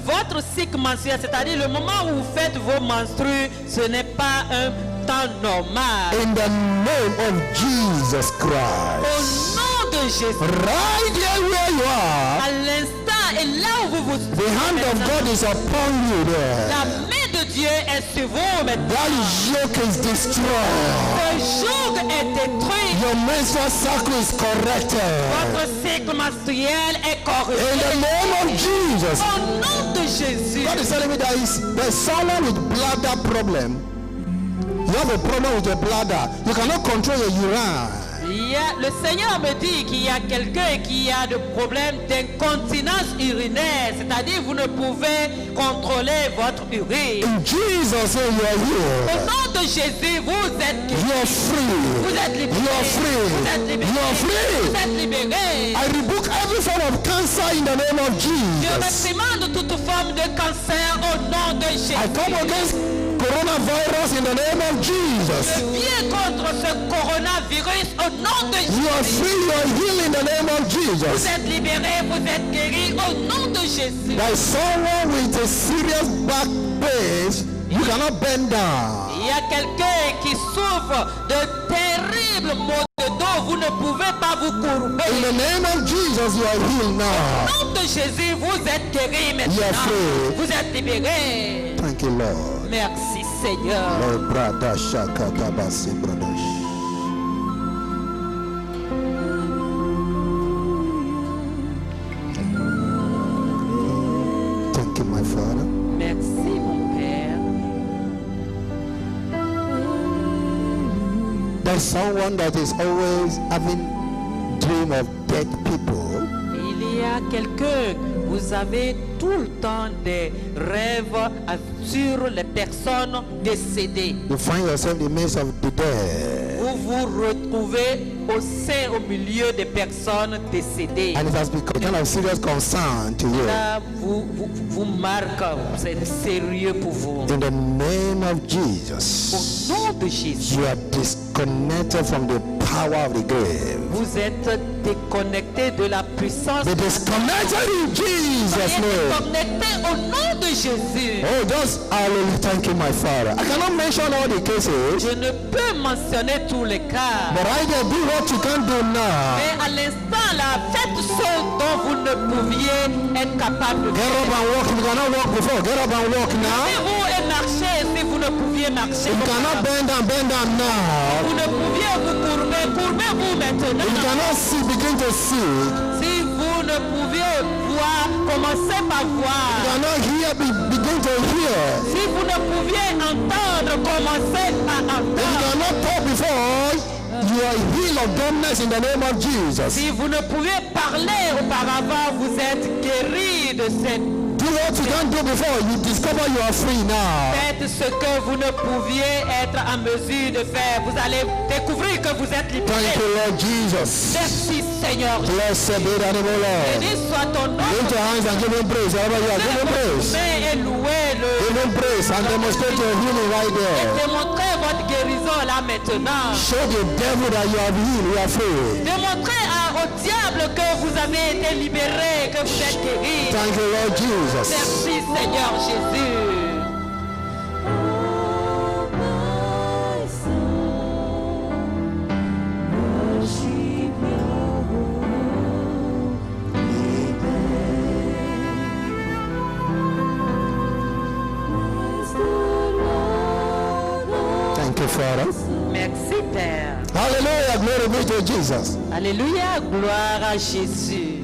votre cycle mensuel, c'est-à-dire le moment où vous faites vos menstrues, ce n'est pas un temps normal. In the name of Jesus Au Christ. nom de Jésus, Right there where you are, à l'instant et là où vous vous the trouvez hand of maintenant, God is upon you there. la main de Dieu est sur vous maintenant. That yoke is destroyed. Le joug est détruit. Your menstrual cycle is corrected. Votre cycle menstruel est In corrigé. the name of Jesus. Au nom de Jésus. God is telling me there's someone with bladder problem. You have a problem with your bladder. You cannot control your urine. Le Seigneur me dit qu'il y a quelqu'un qui a des problèmes d'incontinence urinaire, c'est-à-dire vous ne pouvez contrôler votre urine. In Jesus' name, you are Au here. nom de Jésus, vous êtes guéris. You are free. Vous êtes libérés. You are free. Vous êtes libérés. You are Vous free. êtes libérés. I rebuke every form of cancer in the name of Je Jesus. réprimande toute forme de cancer au nom de Jésus. I come against coronavirus in the name of Jesus. Je viens contre ce coronavirus au nom de You are Jésus. free. You are healed in the name of Vous Jesus. êtes libérés, vous êtes guéris au nom de Jésus. There is someone with a serious back pain. You cannot bend down. Il y a quelqu'un qui souffre de terribles maux de dos. Vous ne pouvez pas vous courber. In the name of Jesus, you are healed now. Au nom de Jésus, vous êtes guéris You are maintenant. free. Vous êtes libérés. Thank you, Lord. Merci Seigneur. Lord, brother, shaka, tabasi, brothers. Thank you, my Father. Merci mon Père. There's someone that is always having dream of dead people. Il y a a quelqu'un, vous avez tout le temps des rêves sur les personnes décédées. You find yourself in the midst of the dead. Vous vous retrouvez au milieu des personnes décédées. And it has become kind of serious concern to you. Ça vous marque, c'est sérieux pour vous. In the name of Au Jesus, nom de Jésus, you are disconnected from the power of the grave. vous êtes déconnecté de la puissance. Be disconnected in Jesus' Soyez name. déconnecté au nom de Jésus. Oh, just hallelujah. Thank you, my Father. I cannot mention all the cases, Je ne peux mentionner tous les cas. but I can do what you can't do now. Mais à l'instant là, faites ce dont vous ne pouviez être capable de Get up faire. and walk. If you cannot walk before, get up and walk now. Levez-vous et marchez si vous ne pouviez marcher. If you cannot bend down now. Vous ne pouviez vous courber, courbez-vous maintenant. If you cannot see, begin to see. Si vous ne pouviez voir, commencez par You voir. cannot hear, begin to hear. Si vous ne pouviez entendre, commencez par If you entendre. cannot talk before, you are healed of dumbness in the name of Jesus. Si vous ne pouviez parler auparavant, vous êtes guéri de cette. Do what you can't do before, you discover you are free now. Faites ce que vous ne pouviez être en mesure de faire. Vous allez découvrir que vous êtes Thank libéré. you, Lord Jesus. Merci Seigneur. Blessed be the name of the Lord. Béni soit ton nom. Lift your hands and give him praise. Wherever you are, give him praise. Et louez-le. Give him praise and demonstrate your healing right there. Démontrez votre guérison là maintenant. Show the devil that you have healed, you are free. Démontrez au diable que vous avez été libéré, que vous êtes guéri. Thank you, Lord Jesus. Merci Seigneur Jésus. Thank you, Father. Merci Père. Hallelujah. Glory be to Jesus. Alléluia, gloire à Jésus.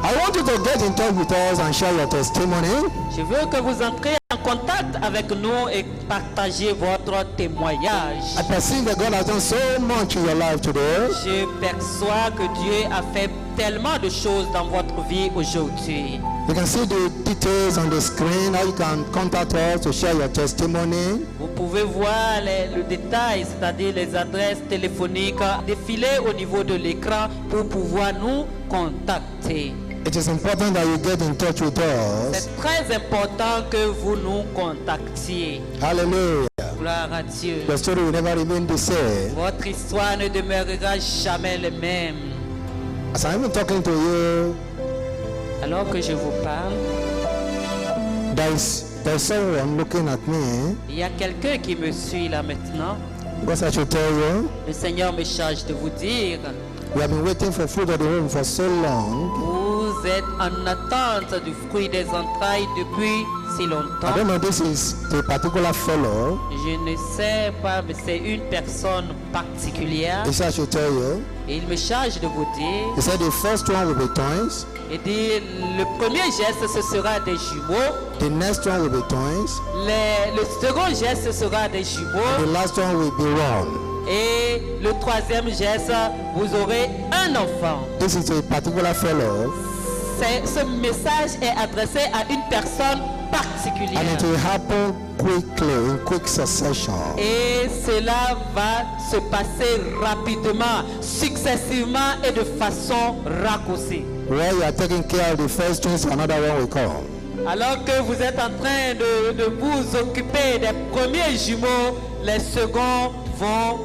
I want you to get in touch with us and share your testimony. Je veux que vous entriez en contact avec nous et partagez votre témoignage. I perceive that God has done so much in your life today. Je perçois que Dieu a fait tellement de choses dans votre vie aujourd'hui. You can see the details on the screen, how you can contact us to share your testimony. Vous pouvez voir le détail, c'est-à-dire les adresses téléphoniques défiler au niveau de l'écran pour pouvoir nous contacter. It is important that you get in touch with us. C'est très important que vous nous contactiez. Hallelujah. Gloire à Dieu. Your story will never remain the same. Votre histoire ne demeurera jamais la même. As I'm even talking to you, Alors que je vous parle, there's someone looking at me il y a quelqu'un qui me suit là maintenant. because I should tell you, Le Seigneur me charge de vous dire, we have been waiting for fruit of the womb for so long. vous êtes en attente du fruit des entrailles depuis si I longtemps. don't know, this is a particular fellow. Je ne sais pas, mais c'est une personne particulière. He said I should tell you. Et il me charge de vous dire, He said the first one will be twins, et dit, le premier geste, ce sera des jumeaux. the next one will be twins, Le second geste, ce sera des jumeaux. the last one will be one. Et le troisième geste, vous aurez un enfant. This is a particular fellow, Ce message est adressé à une personne and particulière. it will happen quickly, in quick succession. Et cela va se passer rapidement, successivement et de façon raccourcie. While you are taking care of the first twins, another one will come. Alors que vous êtes en train de vous occuper des premiers jumeaux, les seconds vont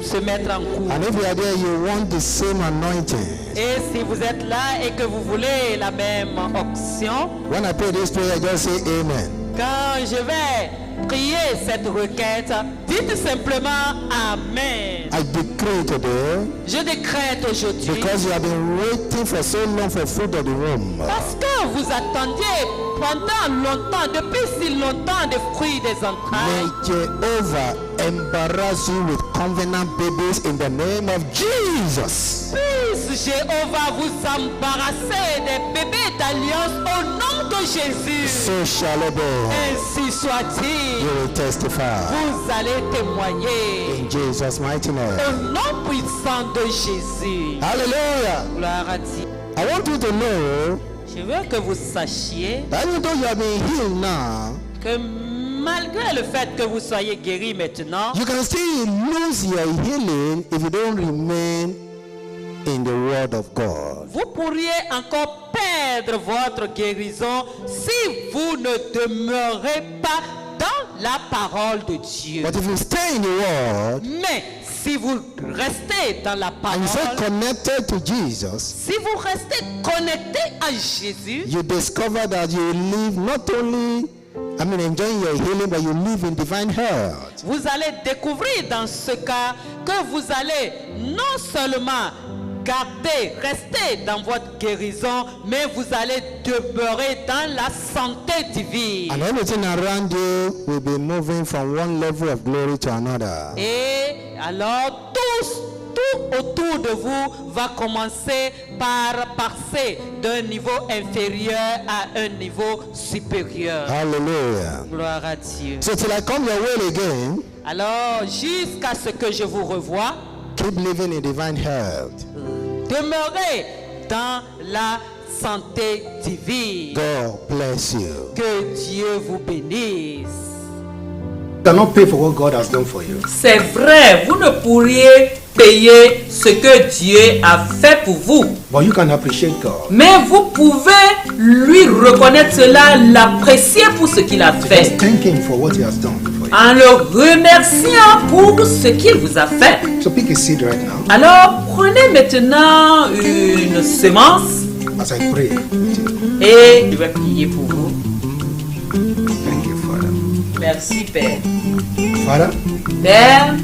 se mettre en cours. And if you are there, you want the same anointing. Et si vous êtes là et que vous voulez la même onction, When I pray this prayer, just say amen. quand je vais prier cette requête, dites simplement Amen. I decree today, Je décrète aujourd'hui, because you have been waiting for so long for fruit of the womb, parce que vous attendiez pendant longtemps, depuis si longtemps, des fruits des may entrailles. Jehovah embarrass you with covenant babies in the name of Jesus. Puisse Jéhovah vous embarrasser des bébés d'alliance au nom de Jésus. So shall it be. Ainsi soit-il. You will testify Vous allez témoigner in Jesus' mighty name. au nom puissant de Jésus. Hallelujah. Gloire à Dieu. I want you to know Je veux que vous sachiez that even though you have been healed now, que malgré le fait que vous soyez guéri maintenant, you can still lose your healing if you don't remain in the Word of God. vous pourriez encore perdre votre guérison si vous ne demeurez pas dans la parole de Dieu. But if you stay in the Word Mais si vous restez dans la and you stay parole, connected to Jesus, si vous restez connecté à Jésus, you discover that you live not only, enjoying your healing, but you live in divine health. vous allez découvrir dans ce cas que vous allez non seulement rester dans votre guérison, mais vous allez demeurer dans la santé divine. And everything around you will be moving from one level of glory to another. Et alors tout autour de vous va commencer par passer d'un niveau inférieur à un niveau supérieur. Hallelujah. Gloire à Dieu. So till I come your way again, Alors, jusqu'à ce que je vous revoie, keep living in divine health. demeurez dans la santé divine. God bless you. Que Dieu vous bénisse. You cannot pay for what God has done for you. C'est vrai, vous ne pourriez payer ce que Dieu a fait pour vous. But you can appreciate God. Mais vous pouvez lui reconnaître cela, l'apprécier pour ce qu'il a Just fait, thank Him for what He has done for you. en le remerciant pour ce qu'il vous a fait. So pick a seed right now Alors prenez maintenant une semence as I pray. et je vais prier pour vous. Thank you, Father. Merci Père. Father, Père,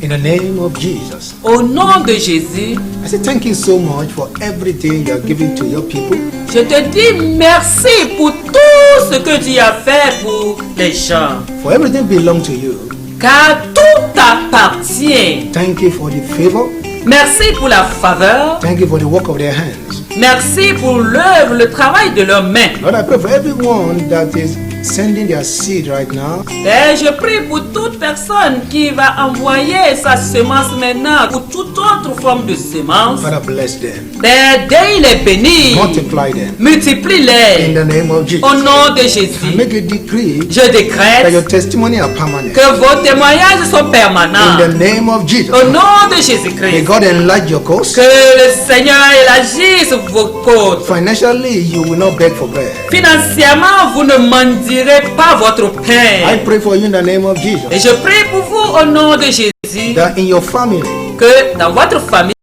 in the name of Jesus, au nom de Jésus, I say thank you so much for everything you are giving to your people. je te dis merci pour tout ce que tu as fait pour les gens. For everything belongs to you. Car tout t'appartient. Thank you for the favor. Merci pour la faveur. Thank you for the work of their hands. Merci pour l'œuvre, le travail de leurs mains. Lord, I pray for everyone that is sending their seed right now. Et je prie pour toute personne qui va envoyer sa semence maintenant, pour toute autre forme de semence. Father, bless them. D'aide les bénis. Multiply them. In Multiplie-les. the name of Jesus. Au nom de I Jésus, make a decree je that décrète your testimony are permanent. que vos témoignages sont permanents. In the name of Jesus. Au nom de May Jésus-Christ, God enlarge your cause. que le Seigneur élargisse vos côtes. Financially, you will not beg for bread. Financièrement, vous ne mendirez pas votre I pain. pray for you in the name of Et Jesus. je prie pour vous au nom de Jésus That in your family, que dans votre famille,